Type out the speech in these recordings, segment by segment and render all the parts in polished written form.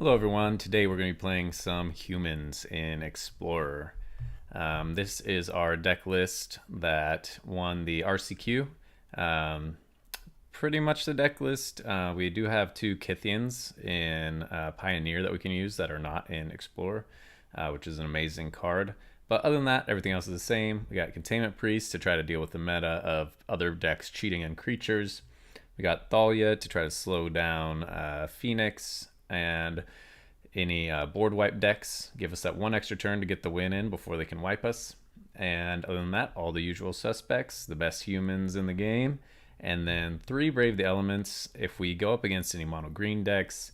Hello everyone, today we're going to be playing some humans in Explorer. This is our deck list that won the RCQ. Um, Pretty much the deck list. We do have two Kithians in Pioneer that we can use that are not in Explorer, which is an amazing card. But other than that, everything else is the same. We got Containment Priest to try to deal with the meta of other decks cheating on creatures. We got Thalia to try to slow down Phoenix, and any board wipe decks give us that one extra turn to get the win in before they can wipe us. And other than that, all the usual suspects, the best humans in the game, and then 3 Brave the Elements. If we go up against any mono green decks,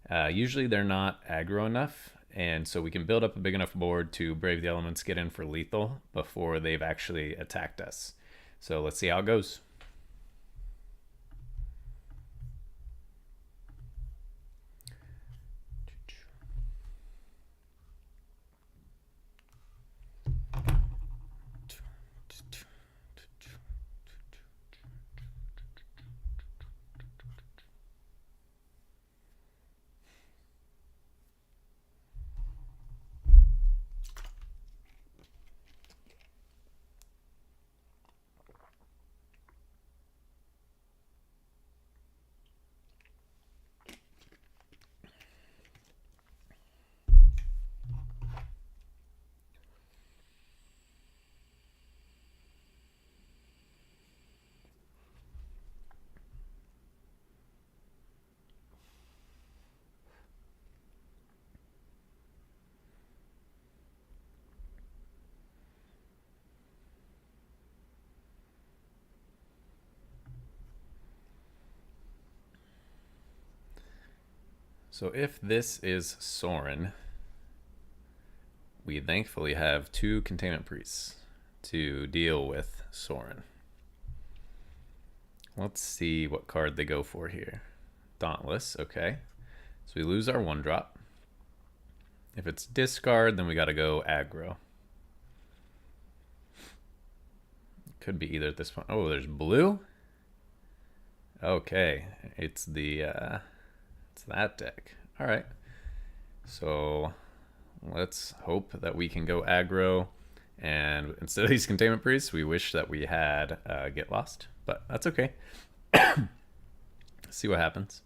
usually they're not aggro enough, and so we can build up a big enough board to Brave the Elements, get in for lethal before they've actually attacked us. So let's see how it goes. So if this is Sorin, we thankfully have 2 Containment Priests to deal with Sorin. Let's see what card they go for here. Dauntless, okay. So we lose our 1-drop. If it's discard, then we gotta go aggro. Could be either at this point. Oh, there's blue? Okay, it's that deck. All right. So let's hope that we can go aggro. And instead of these Containment Priests, we wish that we had Get Lost. But that's okay. See what happens.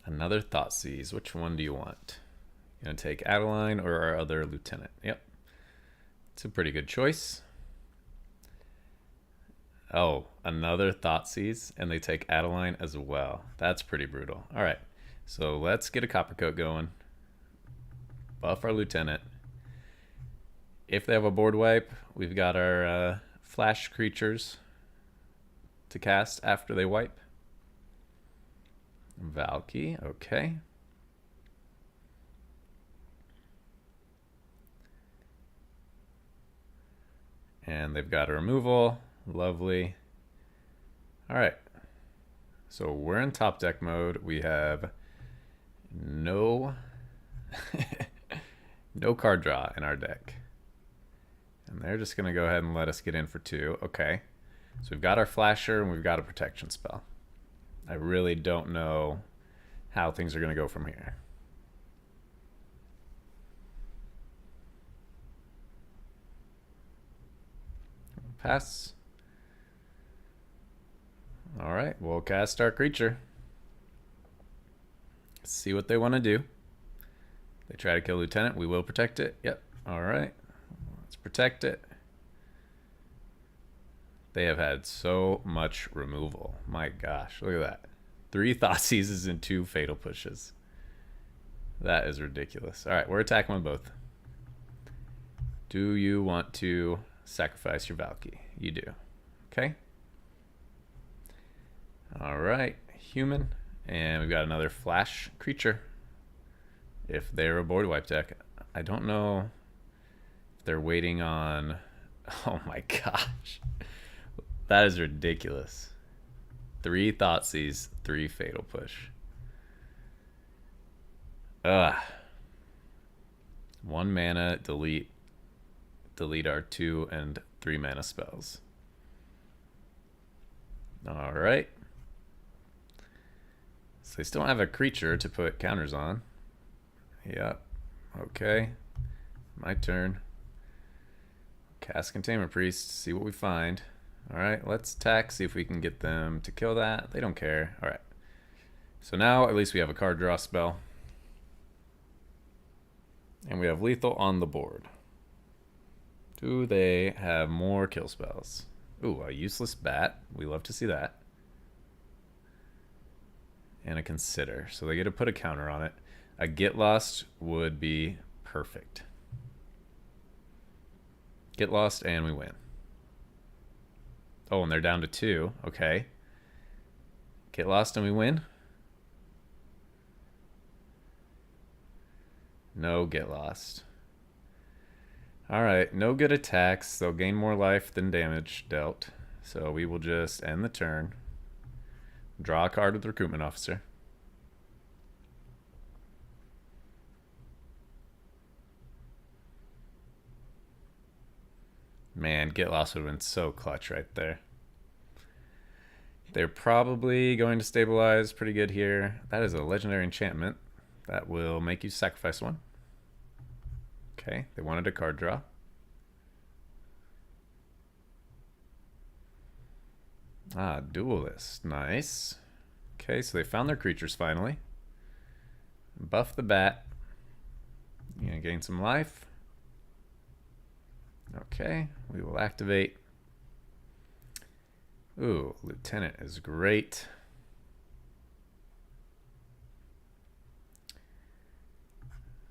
Another Thoughtseize. Which one do you want? You gonna take Adeline or our other lieutenant? Yep. It's a pretty good choice. Oh, another Thoughtseize, and they take Adeline as well. That's pretty brutal. All right, so let's get a Coppercoat going. Buff our lieutenant. If they have a board wipe, we've got our flash creatures to cast after they wipe. Valky, okay. And they've got a removal. Lovely. All right. So we're in top deck mode. We have no no card draw in our deck. And they're just going to go ahead and let us get in for 2. Okay. So we've got our flasher and we've got a protection spell. I really don't know how things are going to go from here. Pass. All right, we'll cast our creature. See what they want to do. They try to kill Lieutenant. We will protect it. Yep. All right. Let's protect it. They have had so much removal. My gosh, look at that. 3 Thoughtseizes and 2 Fatal Pushes. That is ridiculous. All right, we're attacking with both. Do you want to sacrifice your Valky? You do. Okay. All right, human. And we've got another flash creature. If they're a board wipe deck, I don't know if they're waiting on... Oh my gosh. That is ridiculous. 3 Thoughtseize, 3 Fatal Push. Ugh. 1 mana, delete our 2 and 3 mana spells. All right. So they still don't have a creature to put counters on. Yep. Okay. My turn. Cast Containment Priest, see what we find. Alright, let's attack, see if we can get them to kill that. They don't care. Alright. So now at least we have a card draw spell. And we have lethal on the board. Do they have more kill spells? Ooh, a useless bat. We love to see that. And a consider. So they get to put a counter on it. A get lost would be perfect. Get lost and we win. Oh, and they're down to 2. Okay. Get lost and we win. No get lost. Alright, no good attacks. They'll gain more life than damage dealt. So we will just end the turn. Draw a card with Recruitment Officer. Man, get lost would have been so clutch right there. They're probably going to stabilize pretty good here. That is a legendary enchantment. That will make you sacrifice one. Okay, they wanted a card draw. Ah, Duelist. Nice. Okay, so they found their creatures finally. Buff the bat. You're gonna gain some life. Okay, we will activate. Ooh, Lieutenant is great.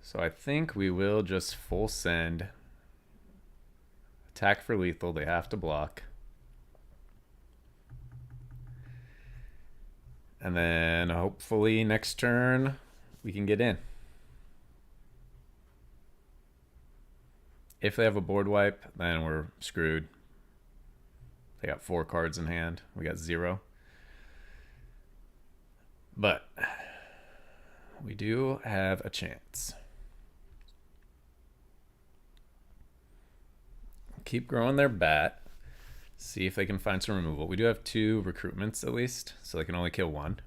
So I think we will just full send. Attack for lethal, they have to block. And then hopefully next turn we can get in. If they have a board wipe, then we're screwed. They got 4 cards in hand. We got 0. But we do have a chance. Keep growing their bat. See if they can find some removal. We do have 2 recruitments at least, so they can only kill 1.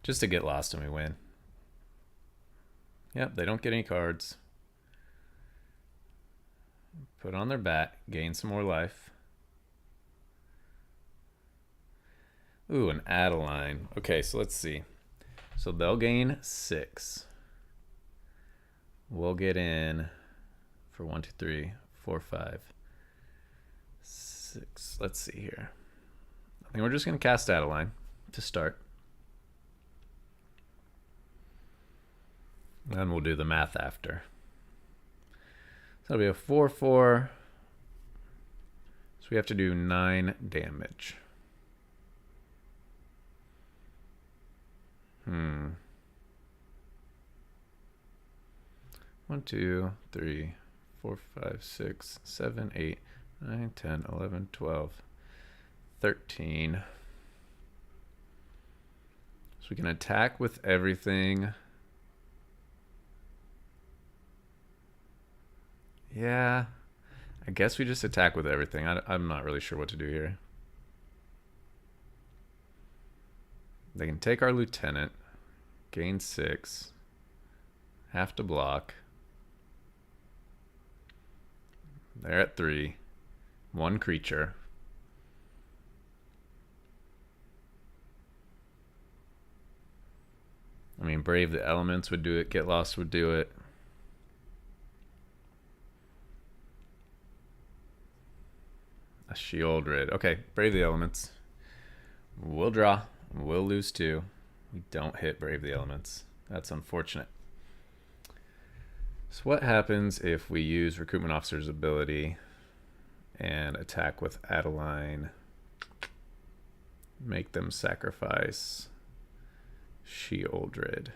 Just to get lost and we win. Yep, they don't get any cards. Put on their bat, gain some more life. Ooh, an Adeline. Okay, so let's see. So they'll gain 6. We'll get in for 1, 2, 3, 4, 5, 6. Let's see here. I think we're just going to cast Adeline to start. And we'll do the math after. So it'll be a 4/4. So we have to do 9 damage. 1, 2, 3, 4, 5, 6, 7, 8, 9, 10, 11, 12, 13. So we can attack with everything. Yeah, I guess we just attack with everything. I'm not really sure what to do here. They can take our lieutenant, gain 6, have to block. They're at 3, 1 creature. I mean, Brave the Elements would do it, Get Lost would do it. A Sheoldred. Okay, Brave the Elements. We'll draw. We'll lose 2. We don't hit Brave the Elements. That's unfortunate. So what happens if we use Recruitment Officer's ability and attack with Adeline? Make them sacrifice Sheoldred.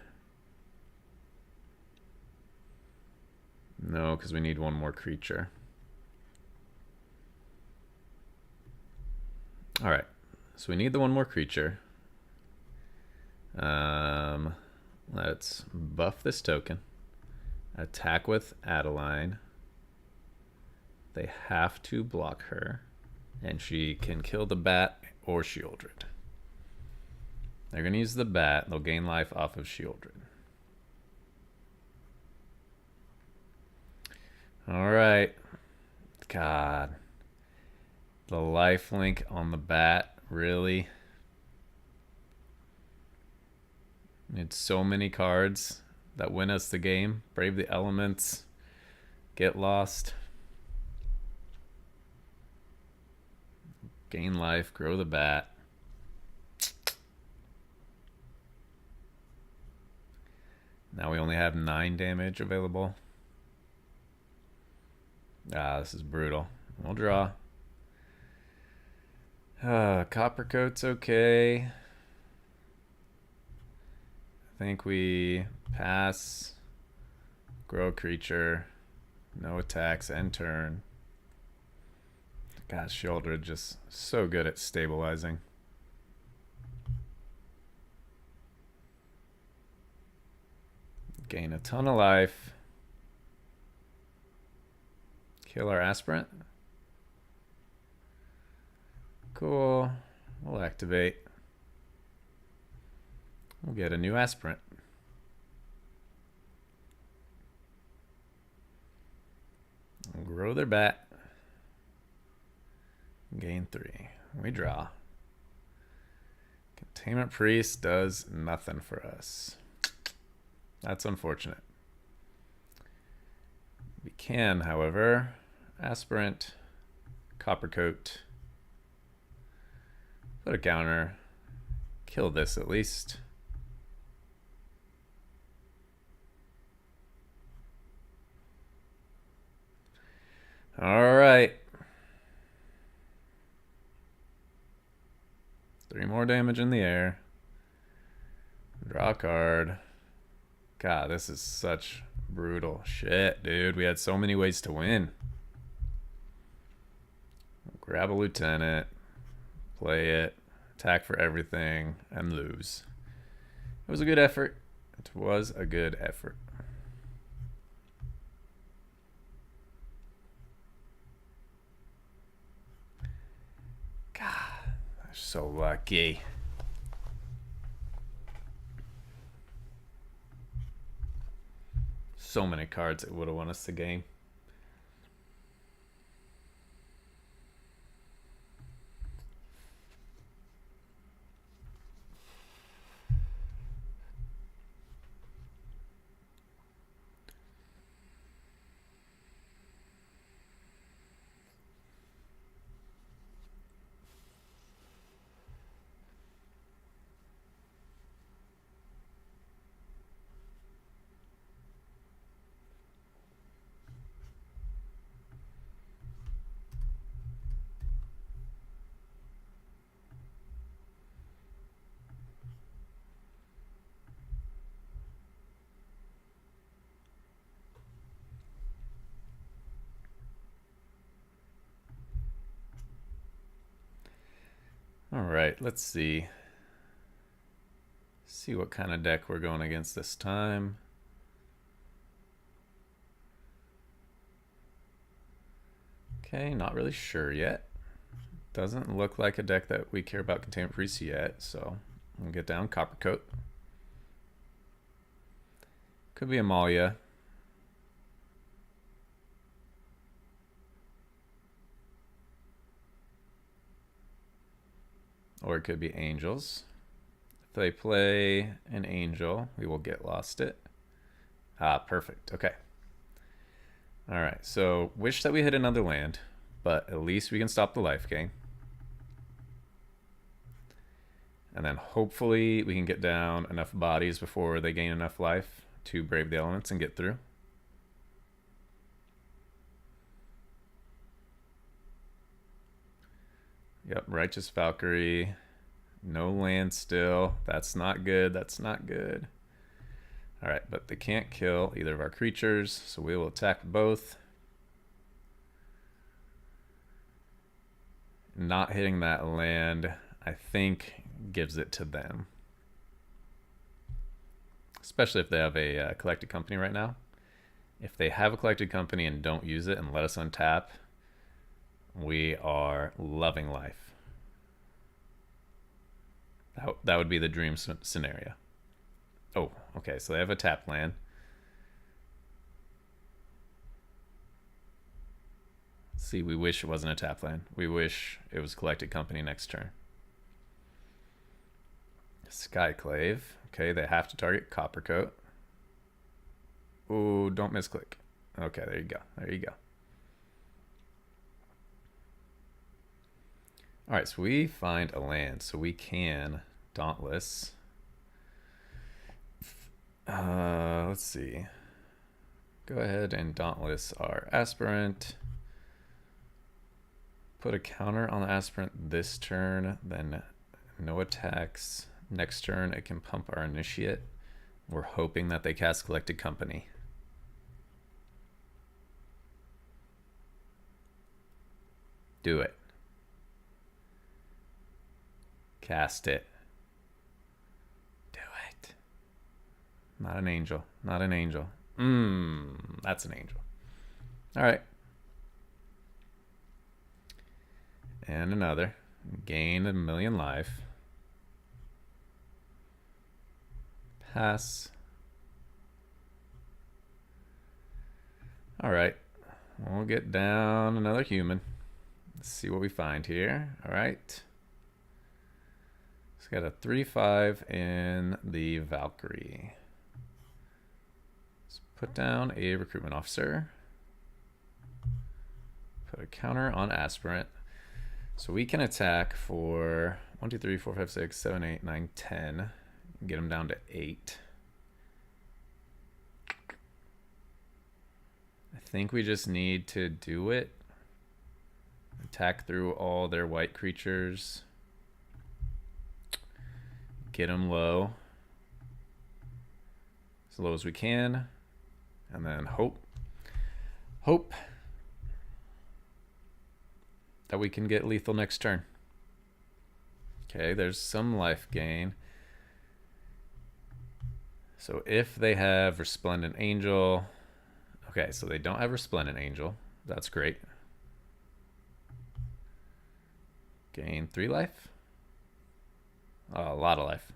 No, because we need 1 more creature. All right, so we need the 1 more creature. Let's buff this token. Attack with Adeline. They have to block her, and she can kill the bat or Shieldred. They're going to use the bat. They'll gain life off of Shieldred. Alright. God. The life link on the bat, really? Need so many cards that win us the game. Brave the elements. Get lost. Gain life. Grow the bat. Now we only have 9 damage available. Ah, this is brutal. We'll draw. Copper Coat's okay. I think we pass. Grow a creature. No attacks. End turn. God, Shieldred just so good at stabilizing. Gain a ton of life. Kill our aspirant. Cool. We'll activate. We'll get a new aspirant. We'll grow their bat. Gain 3. We draw. Containment Priest does nothing for us. That's unfortunate. We can, however, aspirant, Copper Coat, put a counter, kill this at least. All right. 3 more damage in the air. Draw a card. God, this is such brutal shit, dude. We had so many ways to win. Grab a lieutenant, play it, attack for everything, and lose. It was a good effort. It was a good effort. God, I'm so lucky. So many cards that would have won us the game. All right, let's see. See what kind of deck we're going against this time. Okay, not really sure yet. Doesn't look like a deck that we care about Containment Priest yet, so we'll get down Copper Coat. Could be Amalia. Or it could be Angels. If they play an Angel, we will get lost it. Ah, perfect. Okay. All right, so wish that we hit another land, but at least we can stop the life gain. And then hopefully we can get down enough bodies before they gain enough life to brave the elements and get through. Yep, Righteous Valkyrie. No land still. That's not good. That's not good. All right, but they can't kill either of our creatures, so we will attack both. Not hitting that land, I think, gives it to them. Especially if they have a collected company right now. If they have a collected company and don't use it and let us untap, we are loving life. That would be the dream scenario. Oh, okay, so they have a tap land. See, we wish it wasn't a tap land. We wish it was Collected Company next turn. Skyclave. Okay, they have to target Coppercoat. Ooh, don't misclick. Okay, there you go. There you go. All right, so we find a land, so we can Dauntless. Let's see. Go ahead and Dauntless our Aspirant. Put a counter on the Aspirant this turn, then no attacks. Next turn, it can pump our Initiate. We're hoping that they cast Collected Company. Do it. Cast it. Do it. Not an angel. Not an angel. That's an angel. All right. And another. Gain 1,000,000 life. Pass. All right. We'll get down another human. Let's see what we find here. All right. It's got a 3/5 in the Valkyrie. Let's put down a recruitment officer. Put a counter on Aspirant. So we can attack for 1, 2, 3, 4, 5, 6, 7, 8, 9, 10. Get them down to 8. I think we just need to do it. Attack through all their white creatures. Get them low. As low as we can. And then hope that we can get lethal next turn. Okay, there's some life gain. So if they have Resplendent Angel, okay, so they don't have Resplendent Angel. That's great. Gain 3 life. Oh, a lot of life.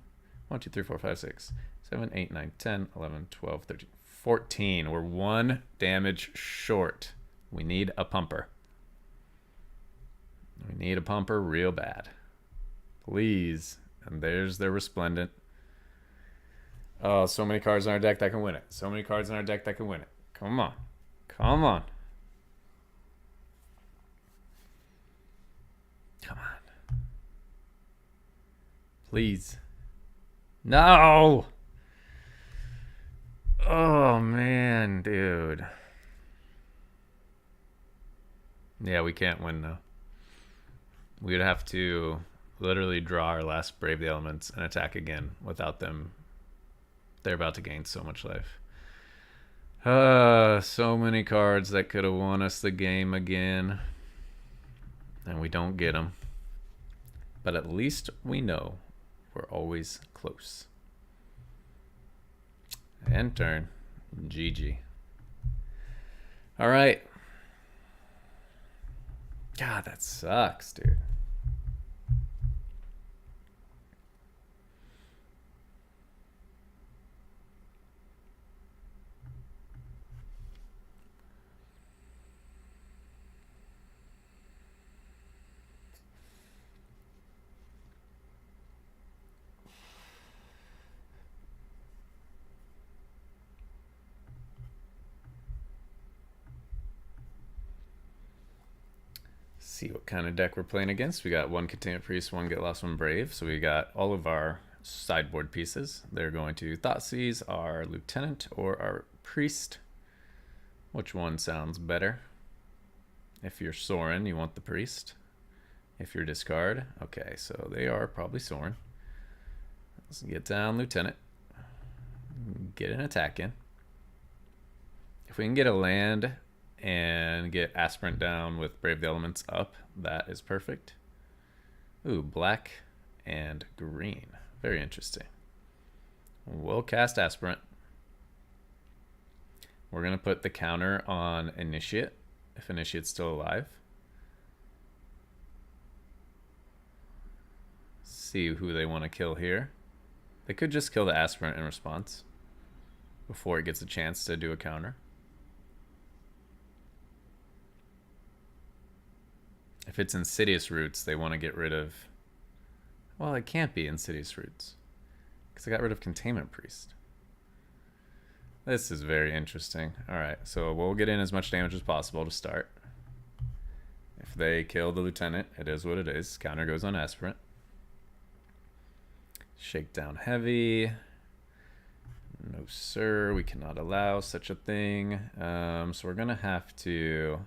1, 2, 3, 4, 5, 6, 7, 8, 9, 10, 11, 12, 13, 14. We're 1 damage short. We need a pumper. We need a pumper real bad. Please. And there's their Resplendent. Oh, so many cards in our deck that can win it. So many cards in our deck that can win it. Come on. Come on. Come on. Please. No! Oh, man, dude. Yeah, we can't win, though. We'd have to literally draw our last Brave the Elements and attack again without them. They're about to gain so much life. So many cards that could have won us the game again. And we don't get them. But at least we know we're always close. End turn. GG. All right. God, that sucks, dude. See what kind of deck we're playing against. We got 1 Containment Priest, 1 Get Lost, 1 Brave. So we got all of our sideboard pieces. They're going to Thoughtseize our Lieutenant or our Priest. Which one sounds better? If you're Sorin, you want the Priest. If you're discard, okay, so they are probably Sorin. Let's get down Lieutenant. Get an attack in. If we can get a land and get Aspirant down with Brave the Elements up, that is perfect. Ooh, black and green. Very interesting. We'll cast Aspirant. We're going to put the counter on Initiate, if Initiate's still alive. see who they want to kill here. They could just kill the aspirant in response before it gets a chance to do a counter. If it's Insidious Roots, they want to get rid of... Well, it can't be Insidious Roots because I got rid of Containment Priest. This is very interesting. Alright, so we'll get in as much damage as possible to start. If they kill the Lieutenant, it is what it is. Counter goes on Aspirant. Shakedown Heavy. No sir, we cannot allow such a thing. So we're going to have to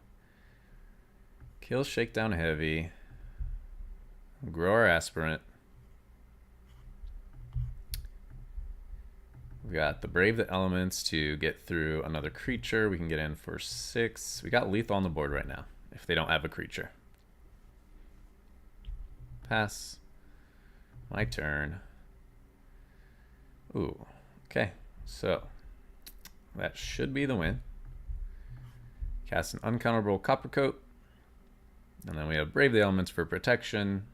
kill Shakedown Heavy. Grow our Aspirant. We got the Brave the Elements to get through another creature. We can get in for 6. We got lethal on the board right now if they don't have a creature. Pass. My turn. Ooh, okay. So that should be the win. Cast an uncounterable Copper Coat. And then we have Brave the Elements for protection.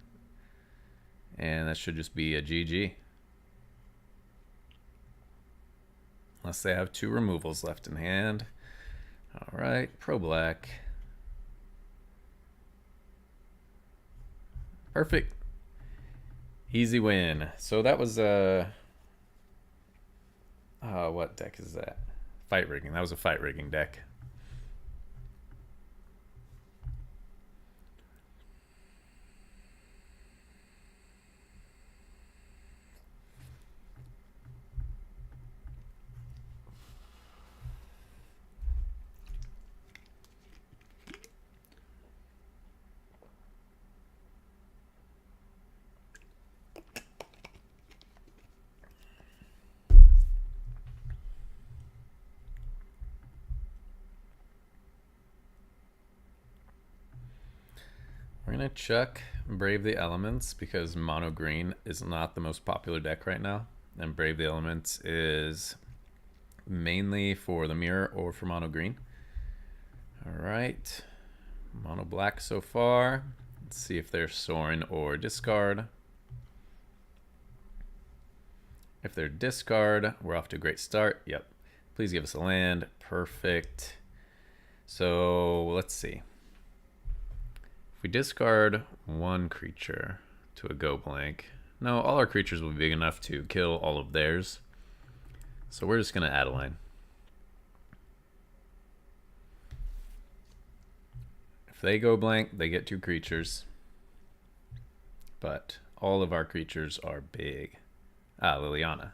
And that should just be a GG. Unless they have 2 removals left in hand. Alright, Pro Black. Perfect. Easy win. So that was what deck is that? Fight Rigging. That was a Fight Rigging deck. We're going to chuck Brave the Elements because Mono Green is not the most popular deck right now. And Brave the Elements is mainly for the mirror or for Mono Green. Alright. Mono Black so far. Let's see if they're Sorin or discard. If they're discard, we're off to a great start. Yep. Please give us a land. Perfect. So let's see. If we discard 1 creature to a go blank, no, all our creatures will be big enough to kill all of theirs. So we're just going to add a line. If they go blank, they get 2 creatures. But all of our creatures are big. Liliana.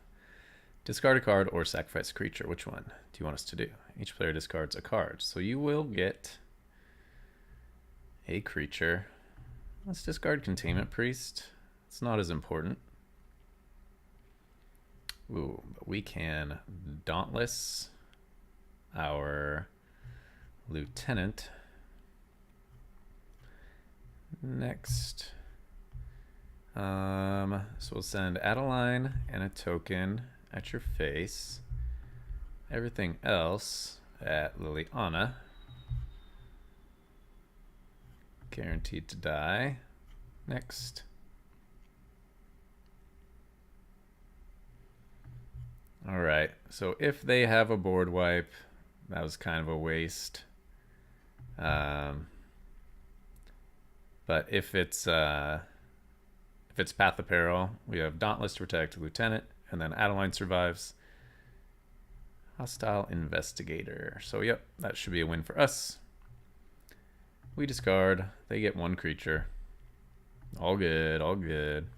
Discard a card or sacrifice a creature. Which one do you want us to do? Each player discards a card. So you will get a creature. Let's discard Containment Priest. It's not as important. Ooh, but we can Dauntless our Lieutenant. Next. So we'll send Adeline and a token at your face. Everything else at Liliana. Guaranteed to die. Next. Alright, so if they have a board wipe, that was kind of a waste. But if it's Path of Peril, we have Dauntless to protect Lieutenant, and then Adeline survives. Hostile Investigator. So yep, that should be a win for us. We discard. They get 1 creature. All good, all good.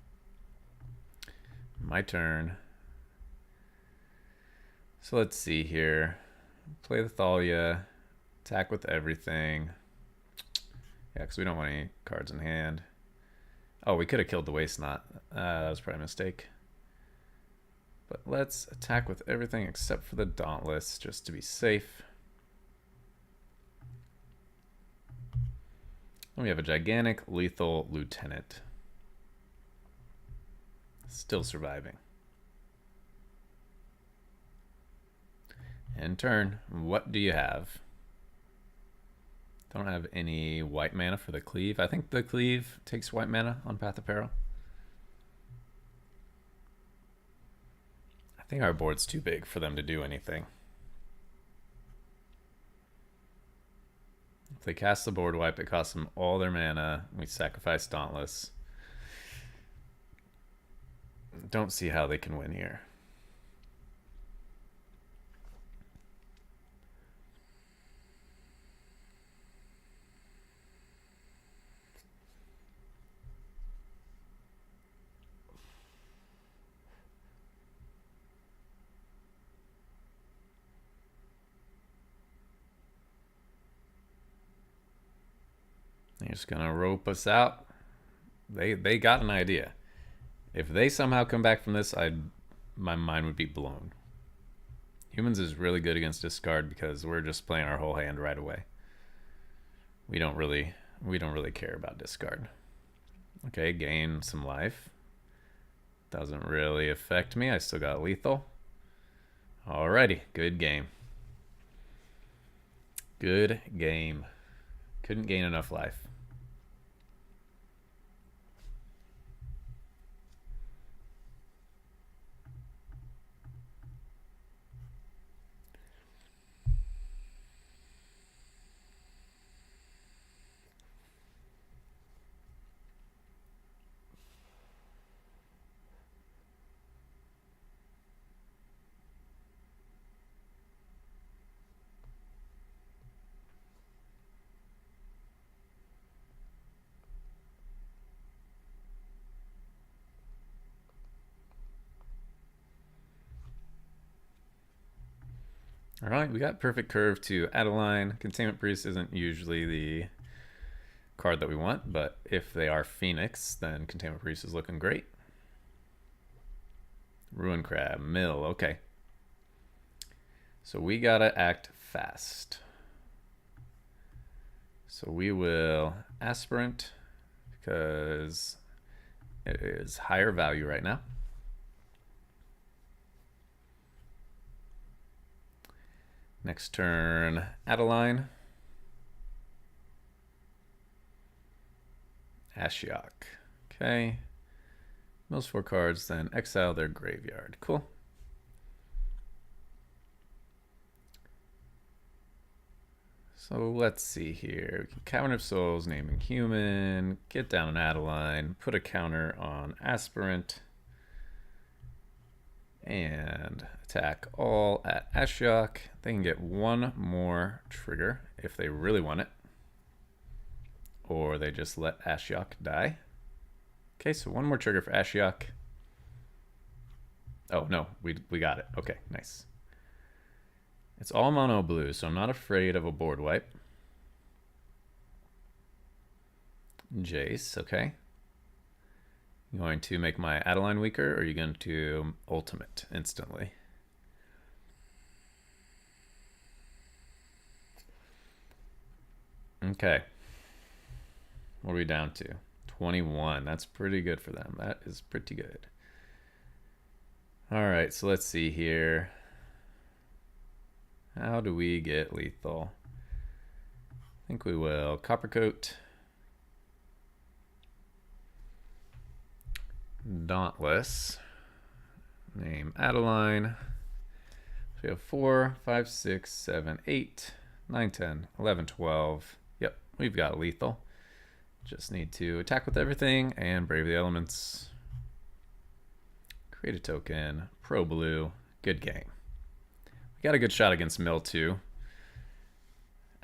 My turn. So let's see here. Play the Thalia. Attack with everything. Yeah, because we don't want any cards in hand. Oh, we could have killed the Waste Knot. That was probably a mistake. But let's attack with everything except for the Dauntless, just to be safe. And we have a gigantic lethal Lieutenant. Still surviving. In turn, what do you have? Don't have any white mana for the Cleave. I think the Cleave takes white mana on Path of Peril. think our board's too big for them to do anything. If they cast the board wipe, it costs them all their mana. We sacrifice Dauntless. Don't see how they can win here. They're just gonna rope us out. They got an idea. If they somehow come back from this, my mind would be blown. Humans is really good against discard because we're just playing our whole hand right away. We don't really care about discard. Okay, gain some life. Doesn't really affect me. I still got lethal. Alrighty, good game. Good game. Couldn't gain enough life. All right, we got Perfect Curve to Adeline. Containment Priest isn't usually the card that we want, but if they are Phoenix, then Containment Priest is looking great. Ruin Crab, Mill, okay. So we gotta act fast. So we will Aspirant because it is higher value right now. Next turn, Adeline. Ashiok. Okay. Mills 4 cards, then exile their graveyard. Cool. So let's see here. We can Cavern of Souls, naming human, get down an Adeline, put a counter on Aspirant, and attack all at Ashiok. They can get one more trigger if they really want it. Or they just let Ashiok die. Okay, so one more trigger for Ashiok. Oh, no, we got it. Okay, nice. It's all mono blue, so I'm not afraid of a board wipe. Jace, okay. You going to make my Adeline weaker, or are you going to ultimate instantly? Okay. What are we down to? 21. That's pretty good for them. That is pretty good. All right, so let's see here. How do we get lethal? I think we will Coppercoat. Dauntless. Name Adeline. So we have 4, 5, 6, 7, 8, 9, 10, 11, 12. Yep, we've got lethal. Just need to attack with everything and brave the elements. Create a token. Pro blue. Good game. We got a good shot against Mill too.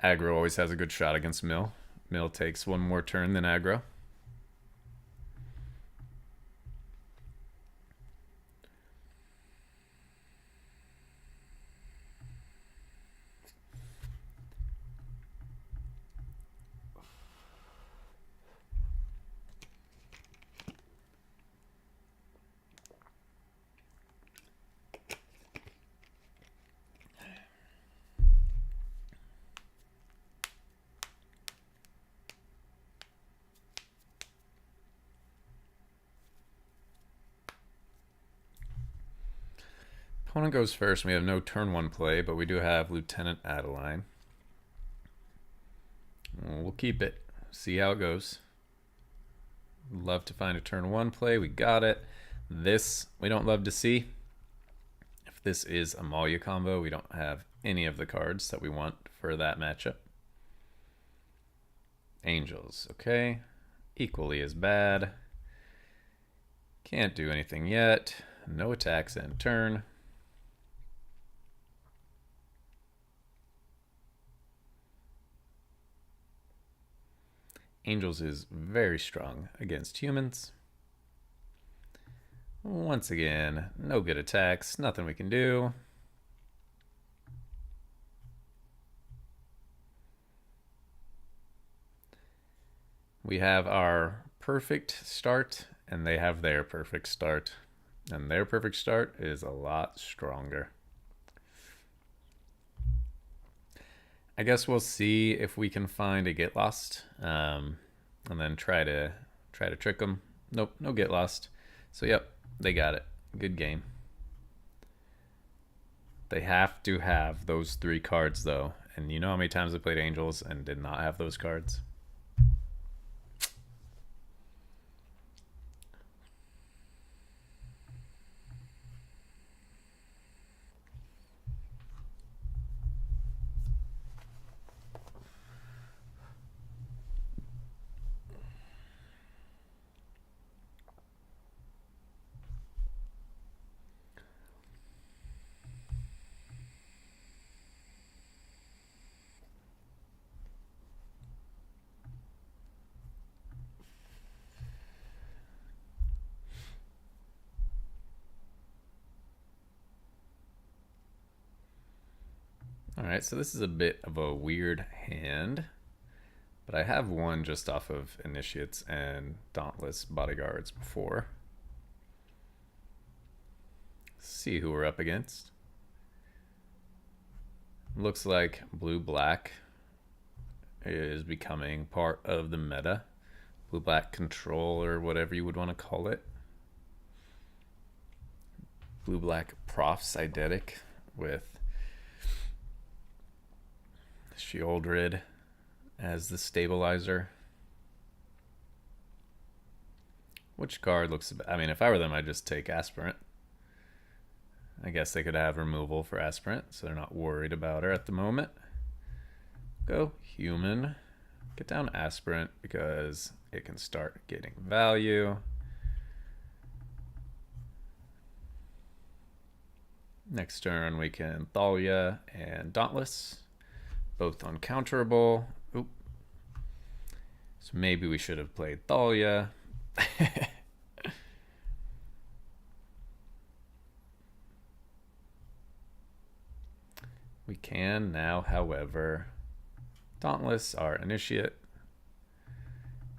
Aggro always has a good shot against Mill. Mill takes one more turn than aggro. Opponent goes first. We have no turn 1 play, but we do have Lieutenant Adeline. We'll keep it. See how it goes. Love to find a turn 1 play. We got it. This we don't love to see. This is a Malia combo. We don't have any of the cards that we want for that matchup. Angels, okay. Equally as bad. Can't do anything yet. No attacks end turn. Angels is very strong against humans. Once again, no good attacks, nothing we can do. We have our perfect start, and they have their perfect start. And their perfect start is a lot stronger. I guess we'll see if we can find a get lost, and then try to trick them. Nope, no get lost. So yep, they got it. Good game. They have to have those 3 cards though, and you know how many times I played Angels and did not have those cards? Alright, so this is a bit of a weird hand, but I have won just off of Initiates and Dauntless Bodyguards before. Let's see who we're up against. Looks like blue-black is becoming part of the meta. Blue-black control, or whatever you would want to call it. Blue-black Prof's Eidetic with Shieldred as the stabilizer. Which card looks... I mean, if I were them, I'd just take Aspirant. I guess they could have removal for Aspirant, so they're not worried about her at the moment. Go human. Get down Aspirant because it can start getting value. Next turn we can Thalia and Dauntless. Both uncounterable. Oop. So maybe we should have played Thalia. We can now, however, Dauntless our initiate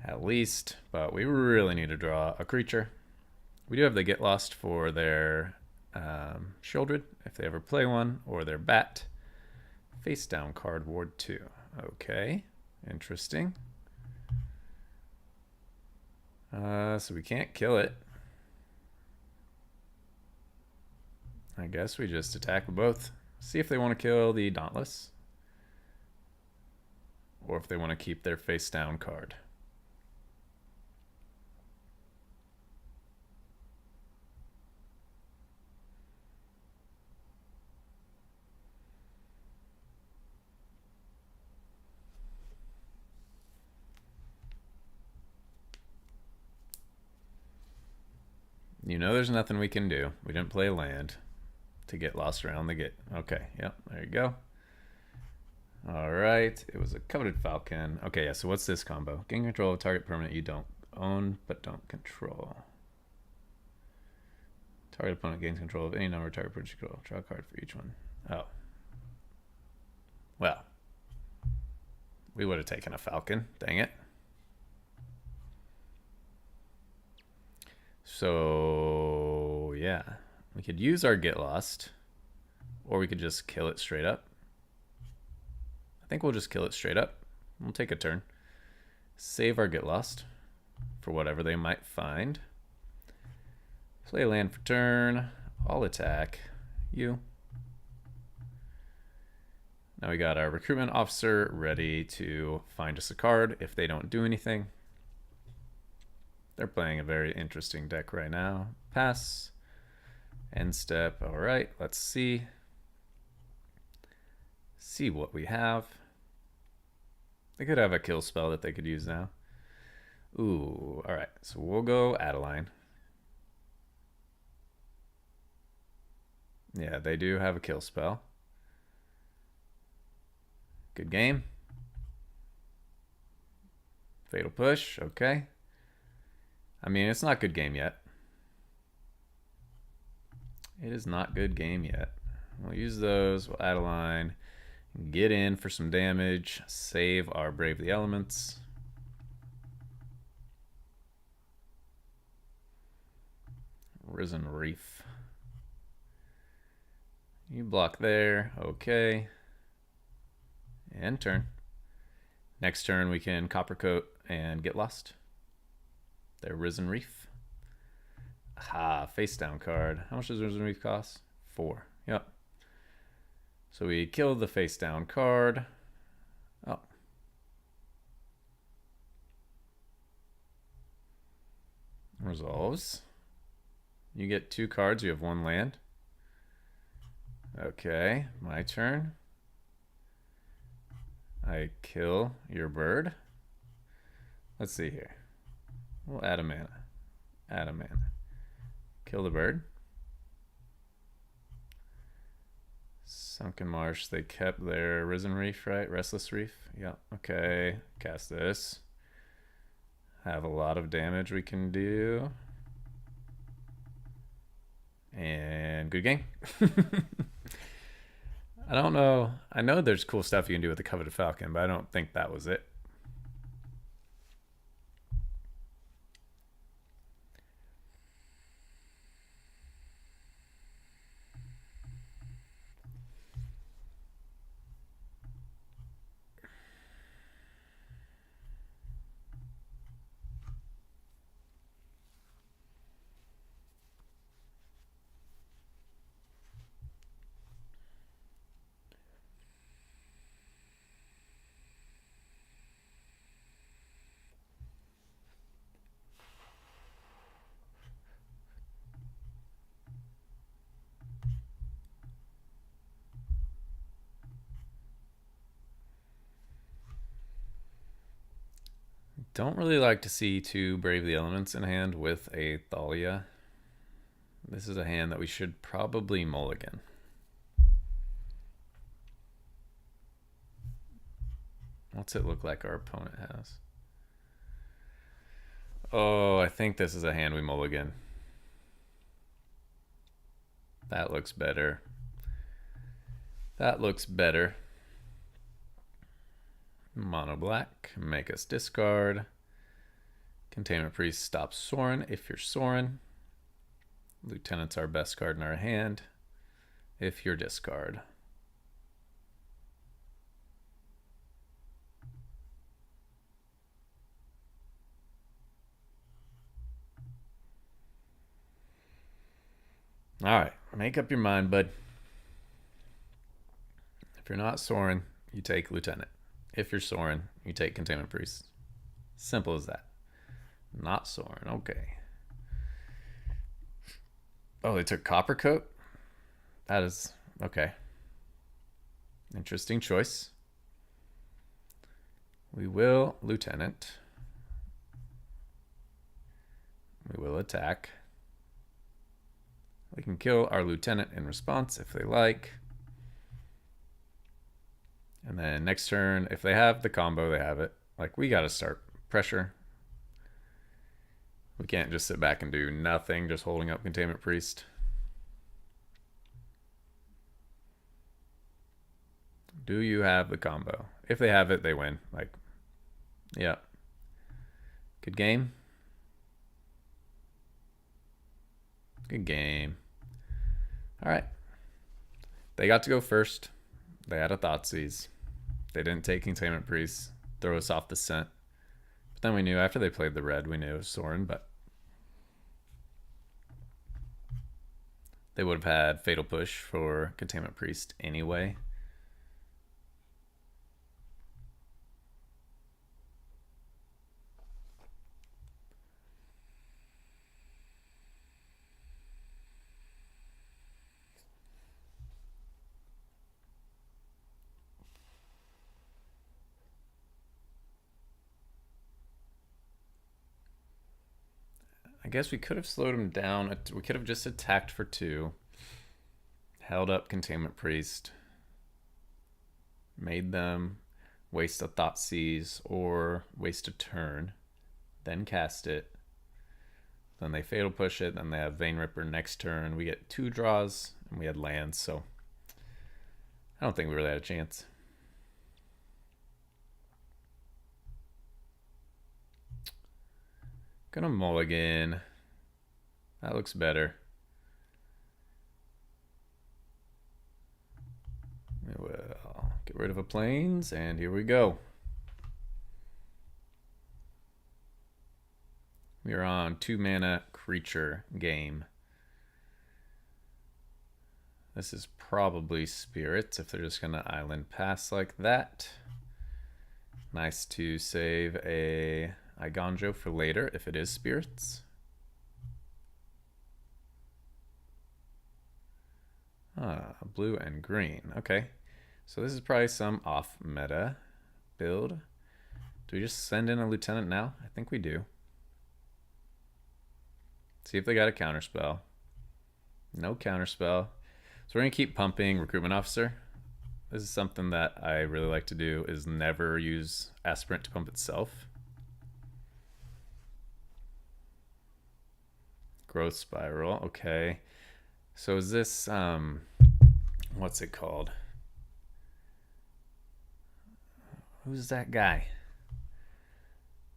at least, but we really need to draw a creature. We do have the Get Lost for their Shieldred, if they ever play one, or their Bat. Face down card, Ward 2. Okay, interesting. So we can't kill it. I guess we just attack with both. See if they want to kill the Dauntless, or if they want to keep their face down card. You know there's nothing we can do. We didn't play land to get lost around the gate. Okay, yep, there you go. All right, it was a Coveted Falcon. Okay, yeah, so what's this combo? Gain control of target permanent you don't own but don't control. Target opponent gains control of any number of target opponents control. Draw a card for each one. Oh. Well. We would have taken a Falcon. Dang it. So, yeah. We could use our Get Lost, or we could just kill it straight up. I think we'll just kill it straight up. We'll take a turn. Save our Get Lost for whatever they might find. Play land for turn. I'll attack you. Now we got our recruitment officer ready to find us a card if they don't do anything. They're playing a very interesting deck right now. Pass. End step. All right, let's see what we have. They could have a kill spell that they could use now. Ooh, all right. So we'll go Adeline. Yeah, they do have a kill spell. Good game. Fatal push. Okay. I mean, it's not good game yet. It is not good game yet. We'll use those. We'll add a line. Get in for some damage. Save our Brave the Elements. Risen Reef. You block there. Okay. And turn. Next turn we can Copper Coat and get lost. Their Risen Reef. Aha, face down card. How much does Risen Reef cost? 4. Yep. So we kill the face down card. Oh. Resolves. You get 2 cards, you have 1 land. Okay, my turn. I kill your bird. Let's see here. We'll add a mana. Add a mana. Kill the bird. Sunken Marsh, they kept their Risen Reef, right? Restless Reef? Yeah, okay. Cast this. Have a lot of damage we can do. And good game. I don't know. I know there's cool stuff you can do with the Coveted Falcon, but I don't think that was it. Don't really like to see 2 Brave the Elements in hand with a Thalia. This is a hand that we should probably mulligan. What's it look like our opponent has? Oh, I think this is a hand we mulligan. That looks better. That looks better. Mono black, make us discard. Containment Priest stops Sorin if you're Sorin. Lieutenant's our best card in our hand if you're discard. All right, make up your mind, bud. If you're not Sorin, you take Lieutenant. If you're Sorin, you take Containment Priest. Simple as that. Not Sorin, okay. Oh, they took Copper Coat? That is, okay. Interesting choice. We will Lieutenant. We will attack. We can kill our Lieutenant in response if they like. And then next turn, if they have the combo, they have it. Like, we got to start pressure. We can't just sit back and do nothing, just holding up Containment Priest. Do you have the combo? If they have it, they win. Like, yeah. Good game. Good game. All right. They got to go first. They had a Thoughtseize. They didn't take Containment Priest, throw us off the scent. But then we knew after they played the red, we knew it was Sorin, but they would have had Fatal Push for Containment Priest anyway. I guess we could have slowed him down. We could have just attacked for 2. Held up Containment Priest. Made them waste a Thoughtseize or waste a turn. Then cast it. Then they Fatal Push it. Then they have Vein Ripper next turn. We get 2 draws and we had lands, so I don't think we really had a chance. Gonna mulligan. That looks better. We will get rid of a plains, and here we go. We are on 2-mana creature game. This is probably spirits if they're just gonna island pass like that. Nice to save a Iganjo for later if it is spirits. Blue and green. Okay. So this is probably some off meta build. Do we just send in a lieutenant now? I think we do. See if they got a counterspell. No counterspell. So we're gonna keep pumping recruitment officer. This is something that I really like to do, is never use aspirant to pump itself. Growth spiral. Okay. So is this what's it called? Who's that guy?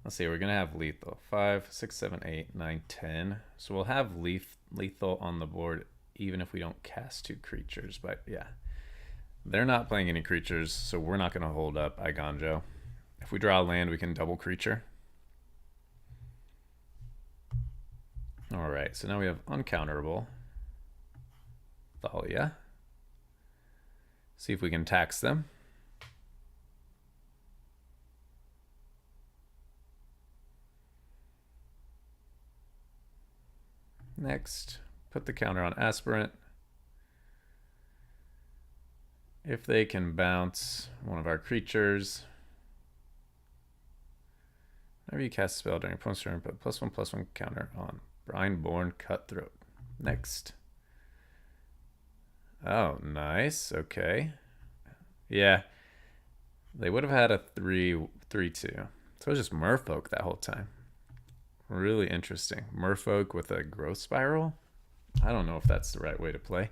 Let's see, we're gonna have lethal. 5, 6, 7, 8, 9, 10. So we'll have lethal on the board even if we don't cast 2 creatures. But yeah, they're not playing any creatures, so we're not gonna hold up Iganjo. If we draw a land, we can double creature. All right, so now we have uncounterable Thalia. See if we can tax them. Next, put the counter on aspirant. If they can bounce one of our creatures, whenever you cast a spell during opponent's turn, put +1/+1 counter on Brineborn Cutthroat. Next. Oh, nice. Okay. Yeah. They would have had a 3/3/2. So it was just Merfolk that whole time. Really interesting. Merfolk with a growth spiral? I don't know if that's the right way to play.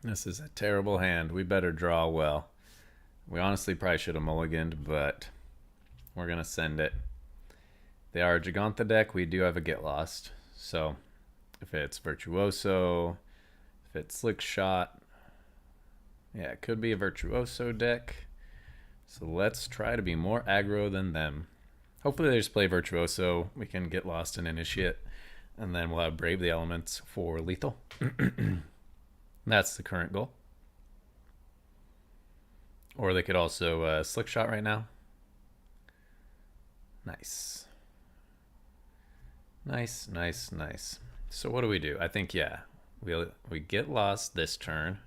This is a terrible hand. We better draw well. We honestly probably should have mulliganed, but we're going to send it. They are a Giganta deck. We do have a Get Lost. So if it's Virtuoso, if it's Slick Shot, yeah, it could be a Virtuoso deck. So let's try to be more aggro than them. Hopefully they just play Virtuoso. We can Get Lost and Initiate. And then we'll have Brave the Elements for lethal. That's the current goal. Or they could also Slick Shot right now. Nice. Nice, nice, nice. So what do we do? I think, yeah, we Get Lost this turn.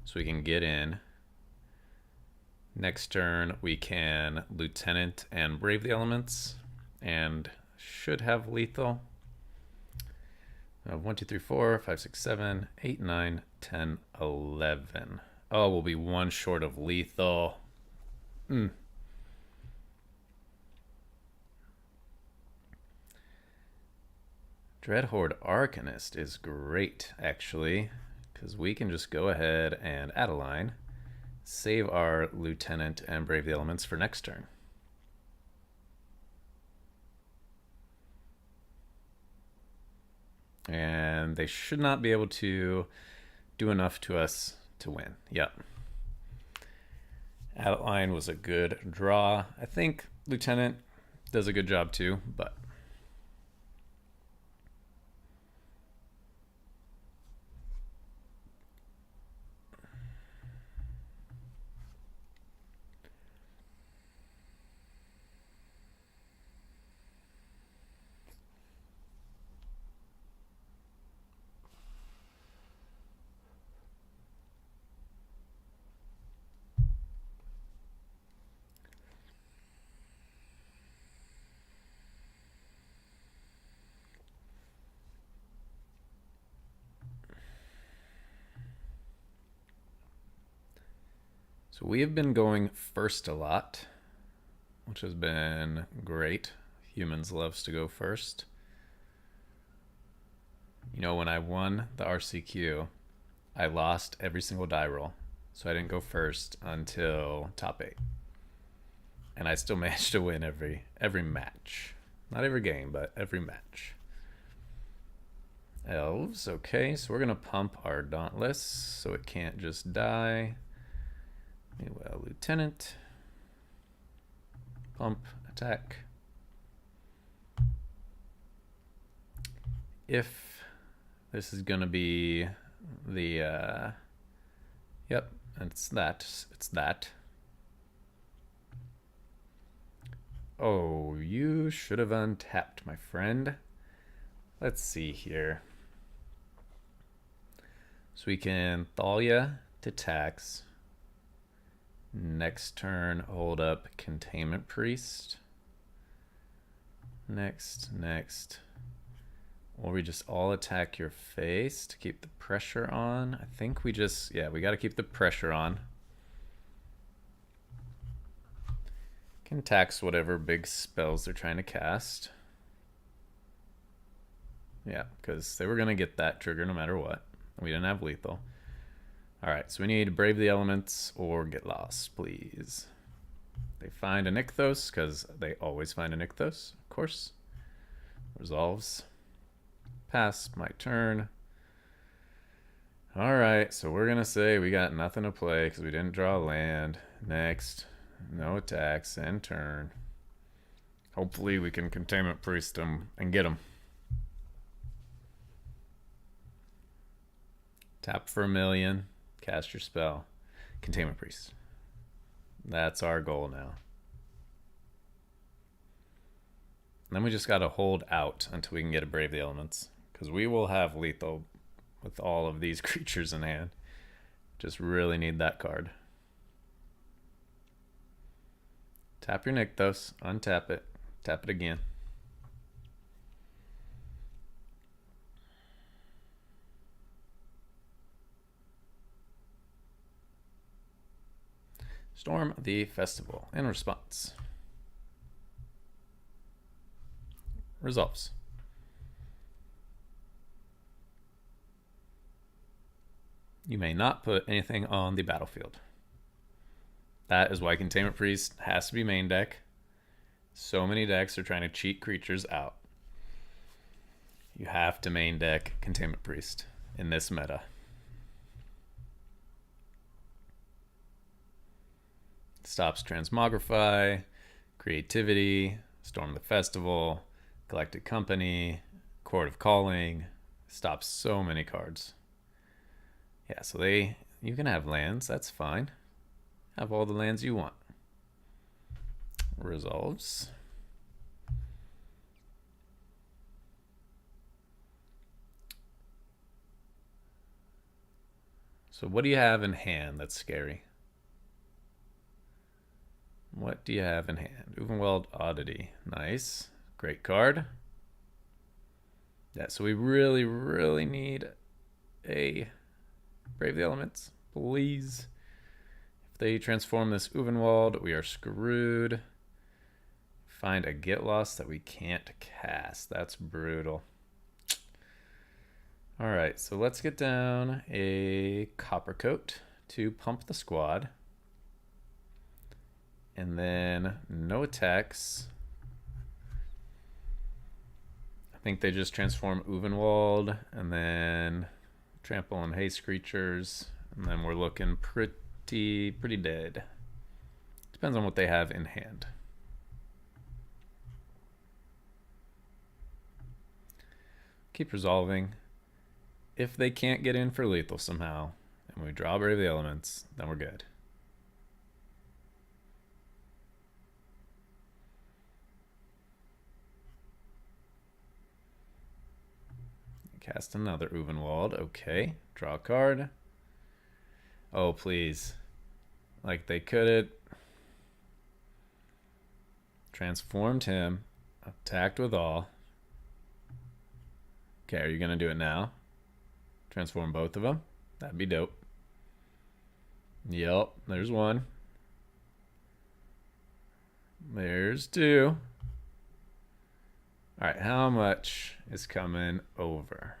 So we can get in. Next turn, we can Lieutenant and Brave the Elements. And should have lethal. 1, 2, 3, 4, 5, 6, 7, 8, 9, 10, 11. Oh, we'll be one short of lethal. Dreadhorde Arcanist is great, actually, because we can just go ahead and add a line, save our Lieutenant, and Brave the Elements for next turn. And they should not be able to do enough to us to win. Yep. Outline was a good draw. I think Lieutenant does a good job too, but so we have been going first a lot, which has been great. Humans loves to go first. You know, when I won the RCQ, I lost every single die roll, so I didn't go first until top 8. And I still managed to win every match. Not every game, but every match. Elves, okay, so we're gonna pump our Dauntless so it can't just die. Well, Lieutenant. Pump, attack. If this is gonna be the yep, it's that. Oh, you should have untapped, my friend. Let's see here. So we can Thalia to tax. Next turn, hold up Containment Priest. Next. Or we just all attack your face to keep the pressure on. I think we just, yeah, we got to keep the pressure on. Can tax whatever big spells they're trying to cast. Yeah, because they were going to get that trigger no matter what. We didn't have lethal. Alright, so we need Brave the Elements or Get Lost, please. They find a Nykthos, because they always find a Nykthos, of course. Resolves. Pass my turn. Alright, so we're going to say we got nothing to play because we didn't draw land. Next. No attacks. End turn. Hopefully we can Containment Priest them and get them. Tap for 1,000,000. Cast your spell. Containment Priest. That's our goal now. And then we just got to hold out until we can get a Brave the Elements. Because we will have lethal with all of these creatures in hand. Just really need that card. Tap your Nykthos. Untap it. Tap it again. Storm the festival. In response. Resolves. You may not put anything on the battlefield. That is why Containment Priest has to be main deck. So many decks are trying to cheat creatures out. You have to main deck Containment Priest in this meta. Stops Transmogrify, Creativity, Storm the Festival, Galactic Company, Court of Calling. Stops so many cards. Yeah, so you can have lands, that's fine. Have all the lands you want. Resolves. So what do you have in hand that's scary? What do you have in hand? Uvenweld Oddity. Nice. Great card. Yeah, so we really, really need a Brave the elements, please. If they transform this Uvenwald, we are screwed. Find a get lost that we can't cast. That's brutal. All right, so let's get down a Copper Coat to pump the squad. And then no attacks. I think they just transform Uvenwald and then trample and haste creatures. And then we're looking pretty dead. Depends on what they have in hand. Keep resolving. If they can't get in for lethal somehow, and we draw Brave the Elements, then we're good. Cast another Uvenwald. Okay. Draw a card. Oh, please. Like they could have transformed him, attacked with all. Okay, are you going to do it now? Transform both of them? That'd be dope. Yep, there's one. There's two. All right, how much is coming over?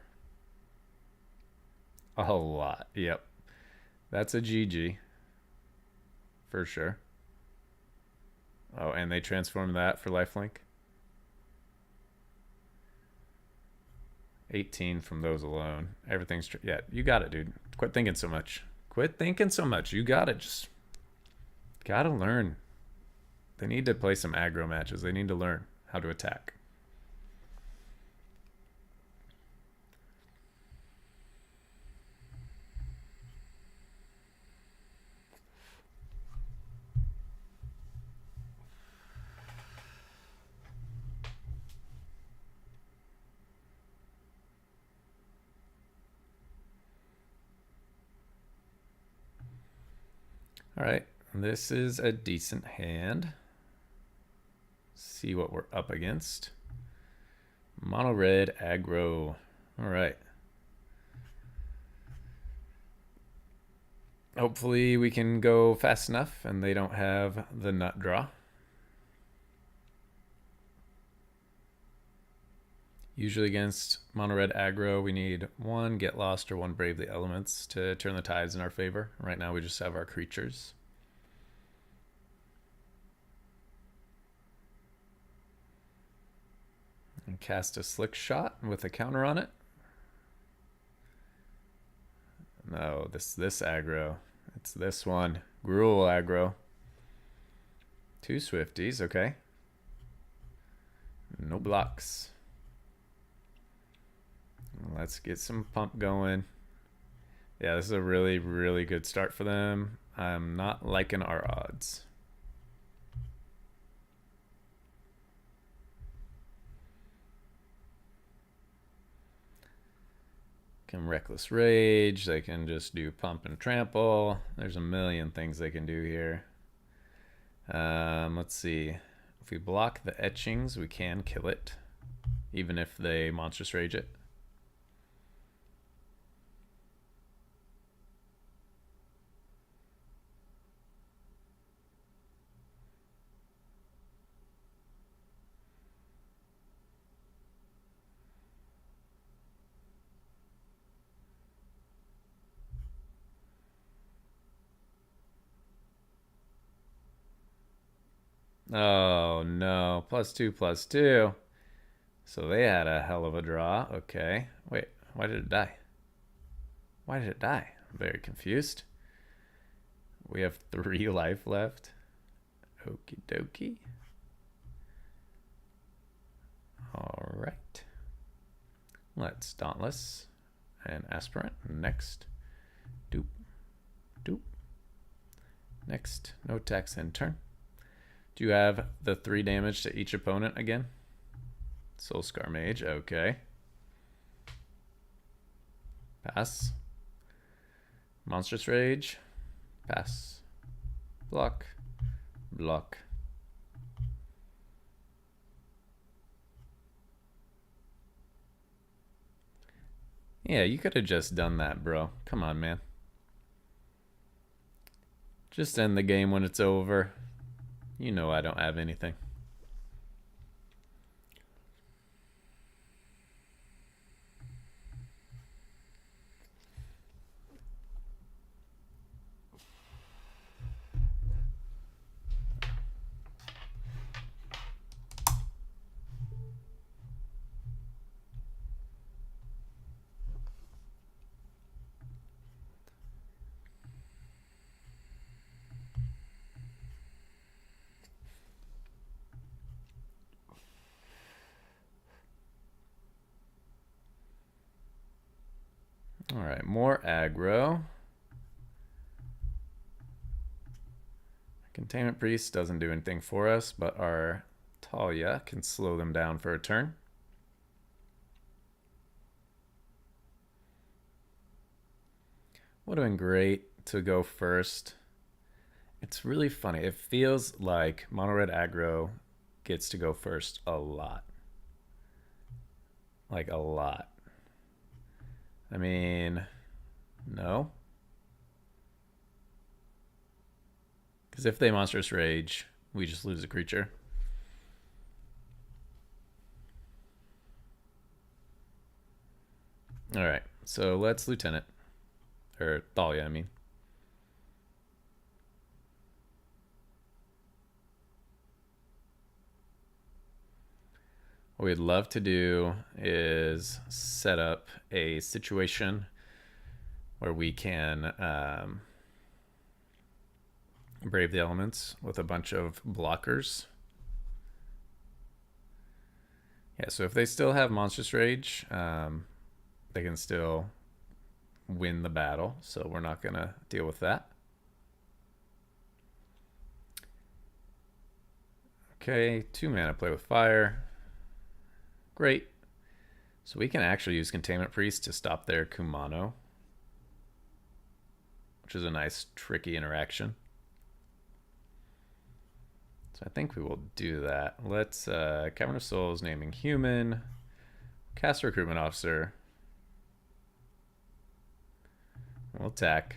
A lot. Yep. That's a GG. For sure. Oh, and they transform that for lifelink? 18 from those alone. Everything's... Yeah, you got it, dude. Quit thinking so much. Quit thinking so much. You got it. Just... Gotta learn. They need to play some aggro matches. They need to learn how to attack. All right, this is a decent hand. See what we're up against. Mono red aggro. All right. Hopefully we can go fast enough and they don't have the nut draw. Usually against mono red aggro, we need one Get Lost or one Brave the Elements to turn the tides in our favor. Right now we just have our creatures. And cast a Slick Shot with a counter on it. No, this aggro. It's this one. Gruel aggro. 2 Swifties, okay. No blocks. Let's get some pump going. Yeah, this is a really good start for them. I'm not liking our odds. Can Reckless Rage. They can just do pump and trample. There's a million things they can do here. Let's see. If we block the etchings, we can kill it, even if they Monstrous Rage it. Oh no, +2/+2. So they had a hell of a draw. Okay. Wait, why did it die? Why did it die? I'm very confused. We have 3 life left. Okie dokie. All right. Let's Dauntless and Aspirant. Next. Doop. Doop. Next. No attacks in turn. Do you have the 3 damage to each opponent again? Soulscar Mage, okay. Pass. Monstrous Rage. Pass. Block. Block. Yeah, you could have just done that, bro. Come on, man. Just end the game when it's over. You know I don't have anything. All right, more aggro. Containment Priest doesn't do anything for us, but our Talia can slow them down for a turn. Would have been great to go first. It's really funny. It feels like mono red aggro gets to go first a lot. Like a lot. I mean, no. Because if they Monstrous Rage, we just lose a creature. Alright, so let's Lieutenant. Or Thalia, I mean. What we'd love to do is set up a situation where we can brave the elements with a bunch of blockers. Yeah, so if they still have Monstrous Rage, they can still win the battle, so we're not going to deal with that. Okay, 2 mana play with fire. Great. So we can actually use Containment Priest to stop their Kumano, which is a nice, tricky interaction. So I think we will do that. Let's Cavern of Souls, naming human, cast Recruitment Officer. We'll attack.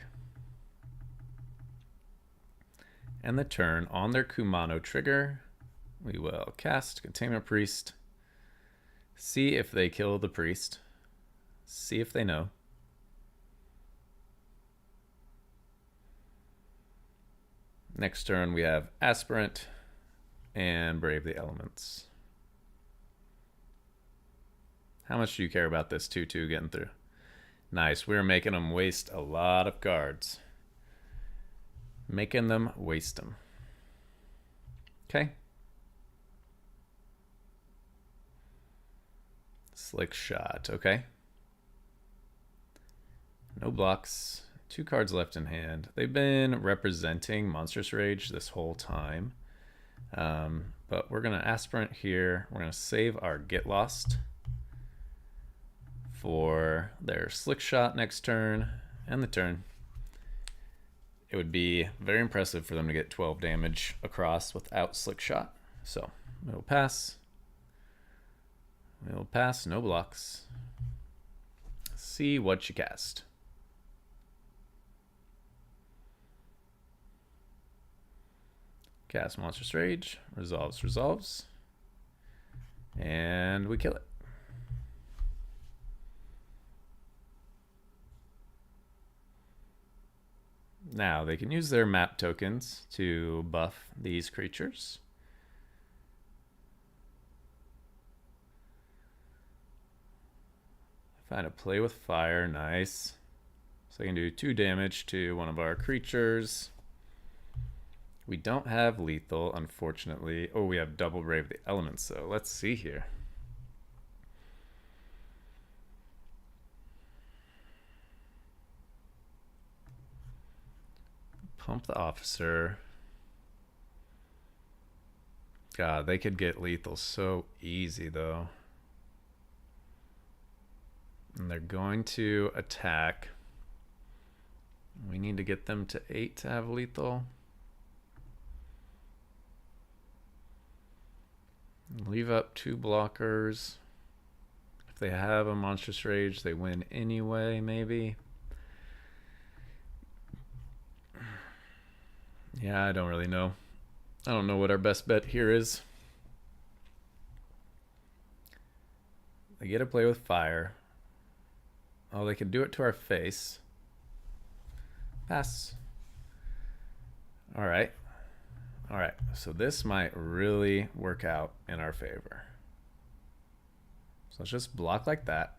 And the turn on their Kumano trigger, we will cast Containment Priest. See if they kill the priest. See if they know. Next turn we have Aspirant and Brave the Elements. How much do you care about this 2/2 getting through? Nice, we're making them waste a lot of cards. Making them waste them. Okay. Slick Shot, okay. No blocks. 2 cards left in hand. They've been representing Monstrous Rage this whole time. But we're going to Aspirant here. We're going to save our Get Lost for their Slick Shot next turn and the turn. It would be very impressive for them to get 12 damage across without Slick Shot. So we'll pass. We'll pass, no blocks. See what you cast. Cast Monstrous Rage, resolves. And we kill it. Now they can use their map tokens to buff these creatures. Find a play with fire, nice. So I can do 2 damage to one of our creatures. We don't have lethal, unfortunately. Oh, we have double Brave the Elements, so let's see here. Pump the Officer. God, they could get lethal so easy, though. And they're going to attack. We need to get them to 8 to have lethal. Leave up 2 blockers. If they have a Monstrous Rage, they win anyway, maybe. Yeah, I don't really know. I don't know what our best bet here is. They get to play with fire. Oh, they can do it to our face. Pass. All right. All right. So this might really work out in our favor. So let's just block like that.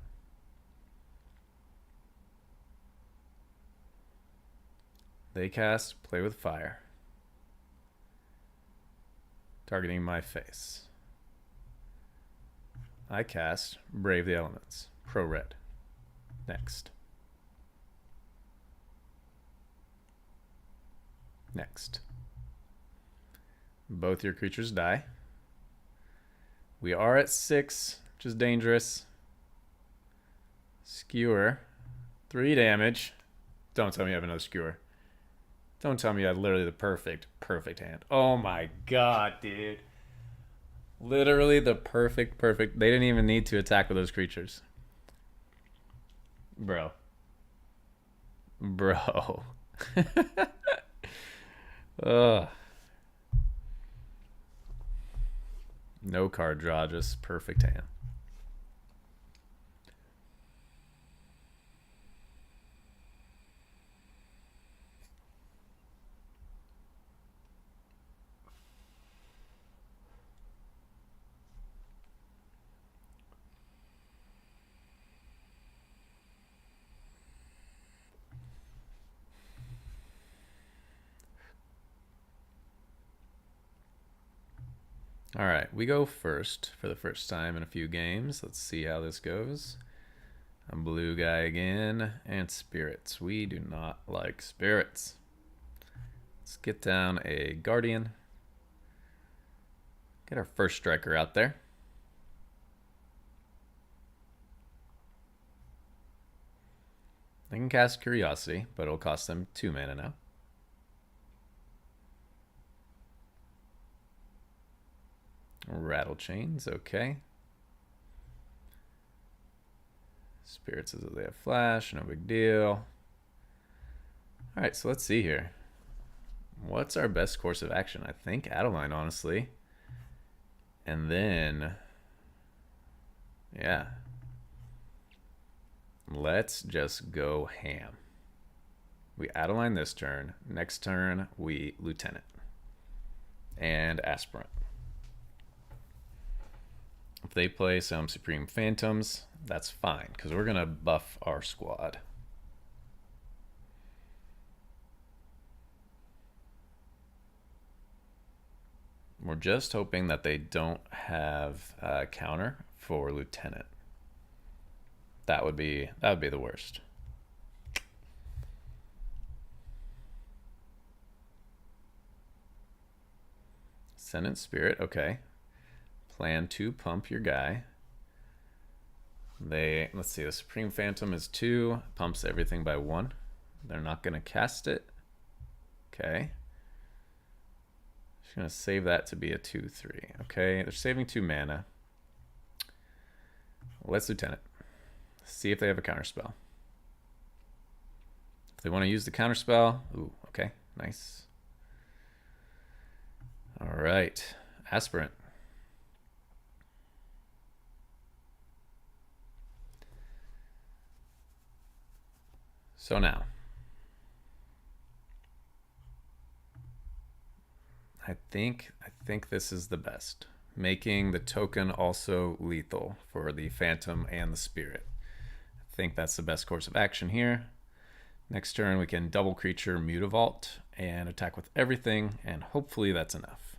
They cast Play with Fire, targeting my face. I cast Brave the Elements, Pro Red. Next. Next. Both your creatures die. We are at 6, which is dangerous. Skewer. 3 damage. Don't tell me you have another Skewer. Don't tell me you had literally the perfect hand. Oh my god, dude. Literally the perfect. They didn't even need to attack with those creatures. Bro. Ugh. No card draw, just perfect hand. All right, we go first for the first time in a few games. Let's see how this goes. A blue guy again, and spirits. We do not like spirits. Let's get down a guardian. Get our first striker out there. They can cast Curiosity, but it'll cost them 2 mana now. Rattle Chains, okay. Spirit says that they have flash, no big deal. Alright, so let's see here. What's our best course of action? I think Adeline, honestly. And then, yeah. Let's just go ham. We Adeline this turn. Next turn, we Lieutenant. And Aspirant. If they play some Supreme Phantoms, that's fine, because we're going to buff our squad. We're just hoping that they don't have a counter for Lieutenant. That would be the worst. Ascendant Spirit, okay. Plan to pump your guy. Let's see, the Supreme Phantom is 2, pumps everything by 1. They're not going to cast it. Okay. Just going to save that to be a 2/3. Okay, they're saving 2 mana. Let's Lieutenant. See if they have a counterspell. If they want to use the counterspell, ooh, okay, nice. All right, Aspirant. So now, I think this is the best. Making the token also lethal for the Phantom and the Spirit. I think that's the best course of action here. Next turn we can double creature Mutavault and attack with everything, and hopefully that's enough.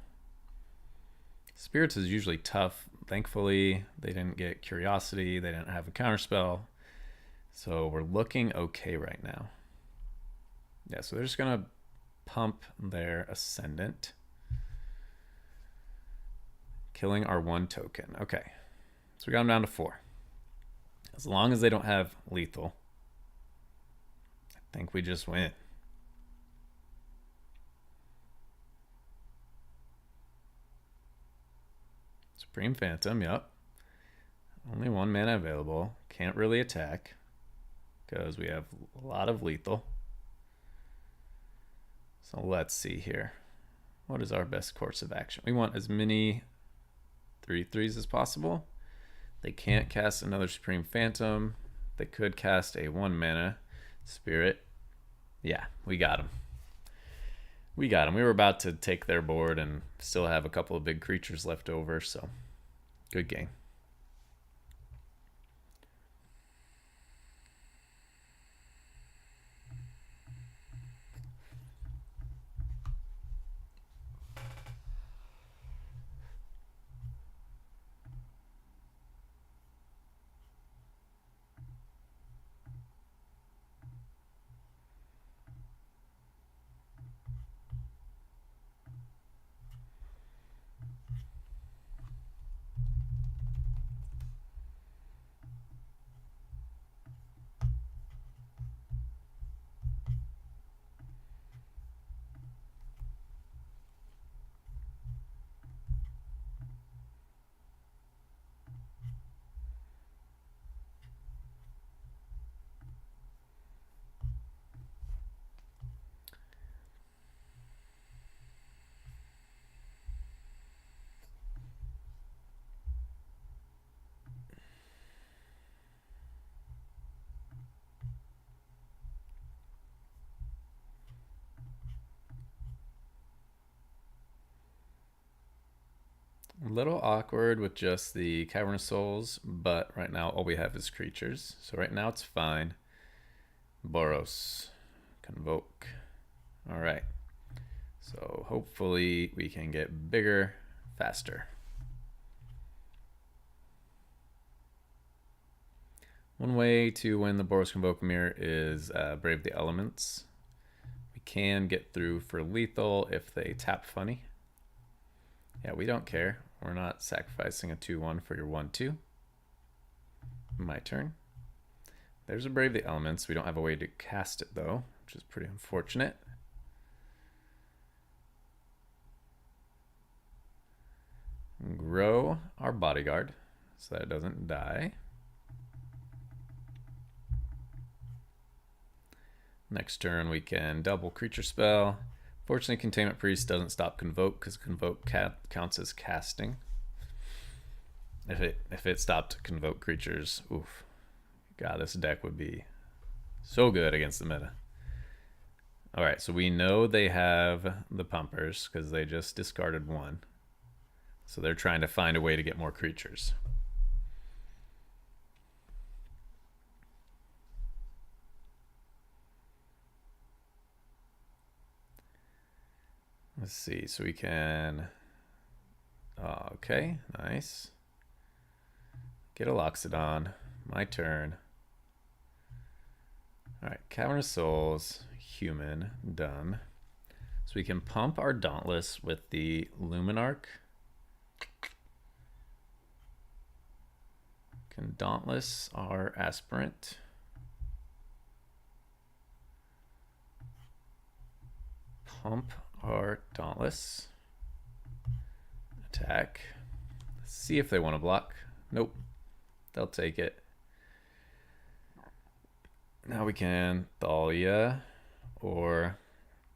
Spirits is usually tough. Thankfully they didn't get Curiosity, they didn't have a counterspell. So we're looking okay right now. Yeah, so they're just going to pump their Ascendant, killing our 1 token. Okay, so we got them down to 4. As long as they don't have lethal, I think we just win. Supreme Phantom, yep. Only 1 mana available. Can't really attack because we have a lot of lethal. As So let's see here. What is our best course of action? We want as many 3/3s as possible. They can't cast another Supreme Phantom. They could cast a 1-mana Spirit. Yeah, we got them. We got them. We were about to take their board and still have a couple of big creatures left over, so good game. A little awkward with just the Cavernous Souls, but right now all we have is creatures. So right now it's fine. Boros. Convoke. Alright. So hopefully we can get bigger, faster. One way to win the Boros Convoke Mirror is Brave the Elements. We can get through for lethal if they tap funny. Yeah, we don't care. We're not sacrificing a 2/1 for your 1/2. My turn. There's a Brave the Elements. We don't have a way to cast it though, which is pretty unfortunate. Grow our Bodyguard so that it doesn't die. Next turn we can double creature spell. Fortunately, Containment Priest doesn't stop Convoke because Convoke counts as casting. If it stopped Convoke creatures, oof. God, this deck would be so good against the meta. Alright, so we know they have the Pumpers because they just discarded one. So they're trying to find a way to get more creatures. Let's see, so we can, okay, nice. Get a Loxodon, my turn. All right, Cavernous Souls, human, done. So we can pump our Dauntless with the Luminarch. Can Dauntless our Aspirant. Pump our Dauntless. Attack. Let's see if they want to block. Nope. They'll take it. Now we can Thalia, or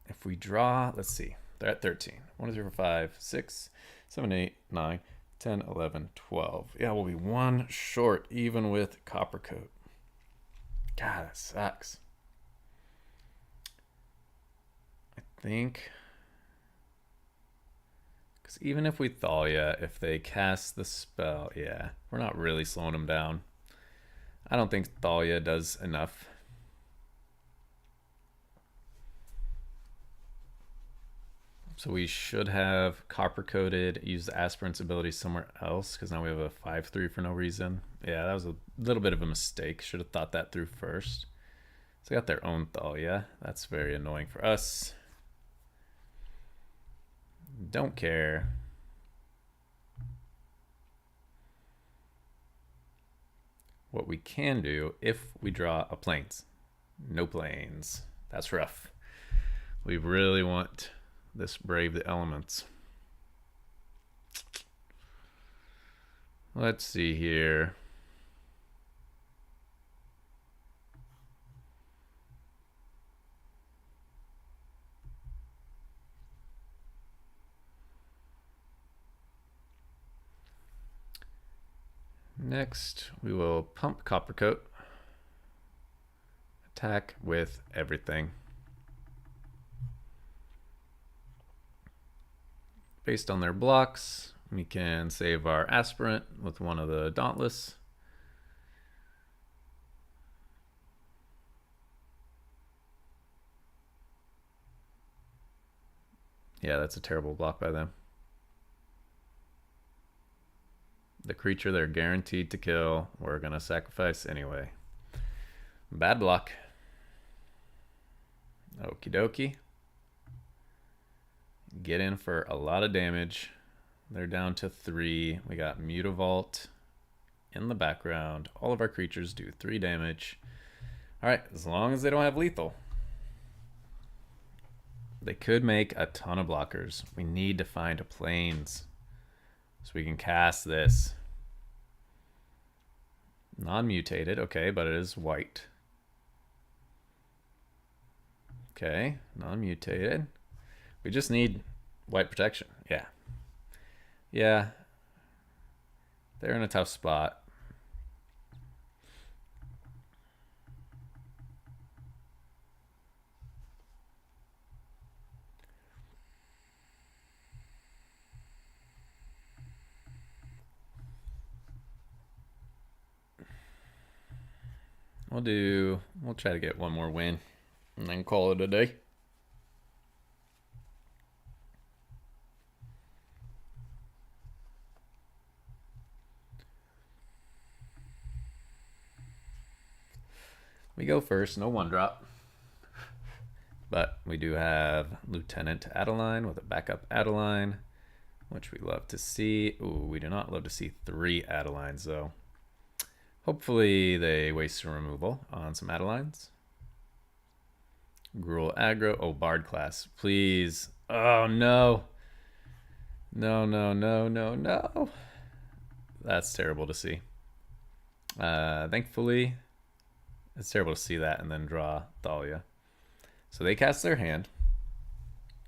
if we draw, let's see. They're at 13. 1, 2, 3, 4, 5, 6, 7, 8, 9, 10, 11, 12. Yeah, we'll be one short even with Coppercoat. God, that sucks. I think, because even if we Thalia, if they cast the spell, yeah, we're not really slowing them down. I don't think Thalia does enough. So we should have Copper-Coated, use the Aspirant's ability somewhere else, because now we have a 5/3 for no reason. Yeah, that was a little bit of a mistake. Should have thought that through first. So they got their own Thalia. That's very annoying for us. Don't care. What we can do if we draw a plains. No plains. That's rough. We really want this Brave the Elements. Let's see here. Next, we will pump Copper Coat. Attack with everything. Based on their blocks, we can save our Aspirant with one of the Dauntless. Yeah, that's a terrible block by them. The creature they're guaranteed to kill, we're going to sacrifice anyway. Bad block. Okie dokie. Get in for a lot of damage. They're down to 3. We got Mutavault in the background. All of our creatures do 3 damage. Alright, as long as they don't have lethal. They could make a ton of blockers. We need to find a plains so we can cast this. Non-mutated, okay, but it is white. Okay, non-mutated. We just need white protection. Yeah. Yeah. They're in a tough spot. We'll try to get one more win and then call it a day. We go first, no 1-drop. But we do have Lieutenant Adeline with a backup Adeline, which we love to see. Ooh, we do not love to see 3 Adelines, though. Hopefully they waste some removal on some Adelines. Gruul aggro. Oh, Bard class. Please. Oh, no. No, no, no, no, no. That's terrible to see. Thankfully, it's terrible to see that and then draw Thalia. So they cast their hand.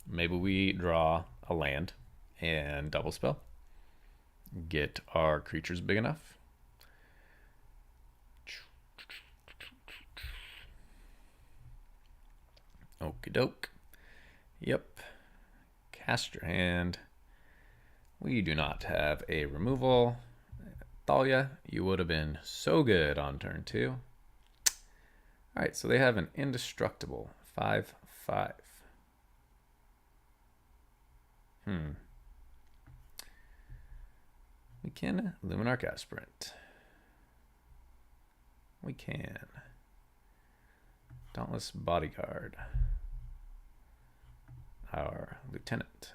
Maybe we draw a land and double spell. Get our creatures big enough. Okie doke. Yep. Cast your hand. We do not have a removal. Thalia, you would have been so good on turn 2. Alright, so they have an indestructible 5/5. We can Luminarch Aspirant. We can. Dauntless Bodyguard. Our Lieutenant.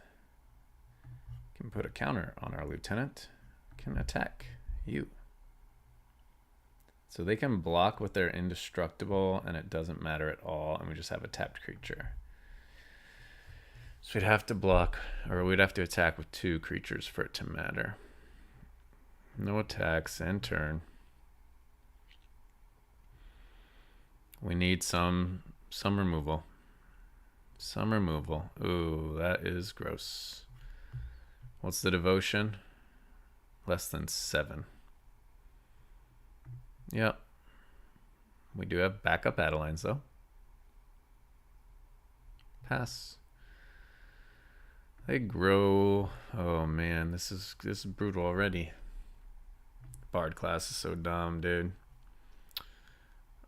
Can put a counter on our Lieutenant. Can attack you. So they can block with their indestructible and it doesn't matter at all, and we just have a tapped creature. So we'd have to block, or we'd have to attack with 2 creatures for it to matter. No attacks, end turn. We need some removal. Some removal. Ooh, that is gross. What's the devotion? Less than 7. Yep. We do have backup Adelines, though. Pass. They grow. Oh man, this is brutal already. Bard class is so dumb, dude.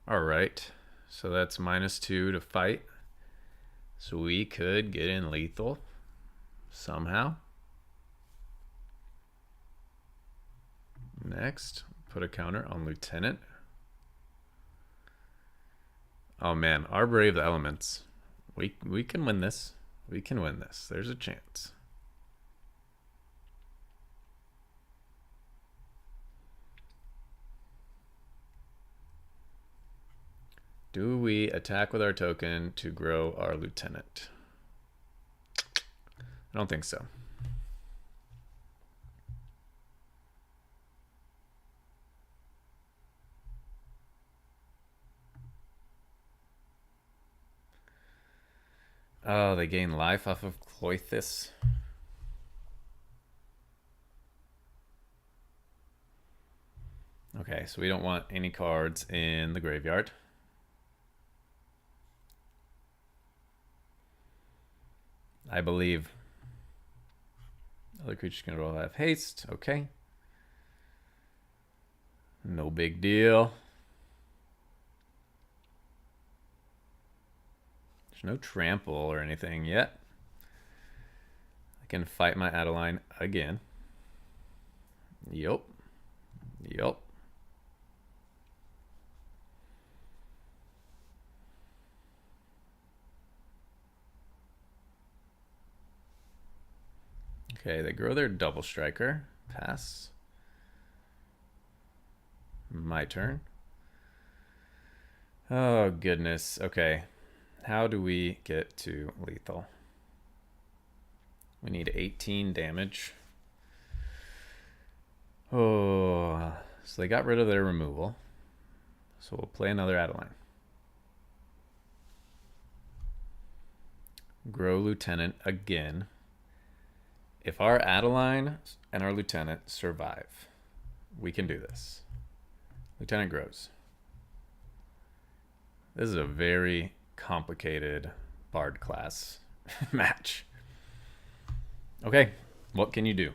All right, so that's -2 to fight. So we could get in lethal somehow. Next, put a counter on Lieutenant. Oh man, our Brave the Elements. We can win this. We can win this. There's a chance. Do we attack with our token to grow our Lieutenant? I don't think so. Oh, they gain life off of Cloithis. Okay, so we don't want any cards in the graveyard. I believe. Other creatures can all have haste. Okay. No big deal. There's no trample or anything yet. I can fight my Adeline again. Yup. Yup. Okay, they grow their double striker. Pass. My turn. Oh, goodness. Okay. How do we get to lethal? We need 18 damage. Oh, so they got rid of their removal. So we'll play another Adeline. Grow Lieutenant again. If our Adeline and our Lieutenant survive, we can do this. Lieutenant grows. This is a very complicated Bard class match. Okay, what can you do?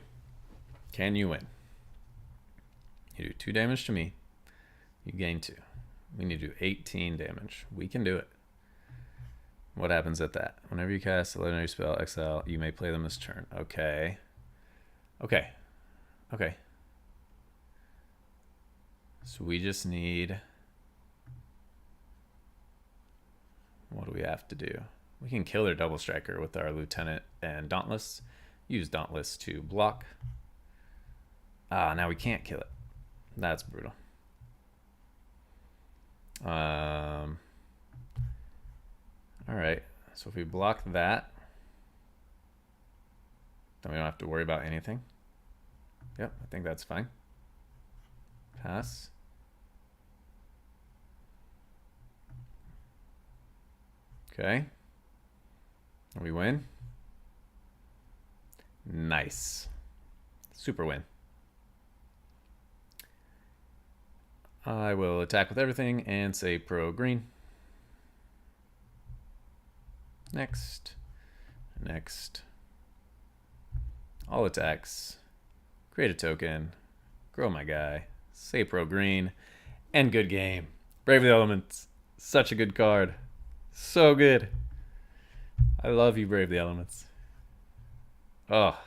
Can you win? You do 2 damage to me. You gain 2. We need to do 18 damage. We can do it. What happens at that? Whenever you cast a legendary spell, exile, you may play them this turn. Okay. Okay. Okay. So we just need... What do we have to do? We can kill their double striker with our Lieutenant and Dauntless. Use Dauntless to block. Ah, now we can't kill it. That's brutal. Alright, so if we block that, then we don't have to worry about anything. Yep, I think that's fine. Pass. Okay. We win. Nice. Super win. I will attack with everything and say pro green. Next. Next. All attacks. Create a token. Grow my guy. Say pro green. And good game. Brave the Elements. Such a good card. So good. I love you, Brave the Elements. Oh.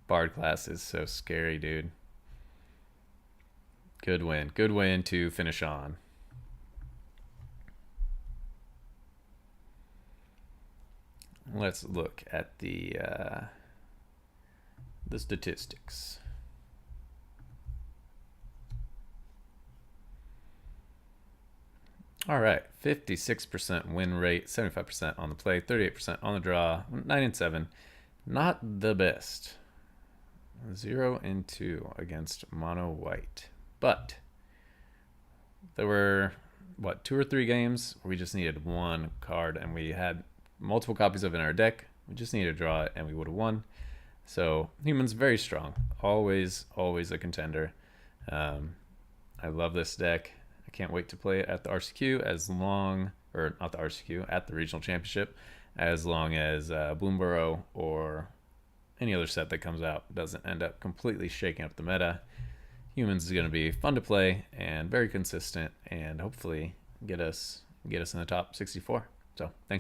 Bard class is so scary, dude. Good win. Good win to finish on. Let's look at the statistics. All right, 56% win rate, 75% on the play, 38% on the draw, 9-7. Not the best. 0-2 against mono white. But there were, what, 2 or 3 games where we just needed one card and we had multiple copies of it in our deck. We just needed to draw it and we would have won. So humans very strong. Always, always a contender. I love this deck. I can't wait to play it at the RCQ as long, or not the RCQ, at the Regional Championship, as long as Bloomborough or any other set that comes out doesn't end up completely shaking up the meta. Humans is going to be fun to play and very consistent and hopefully get us in the top 64. So thanks.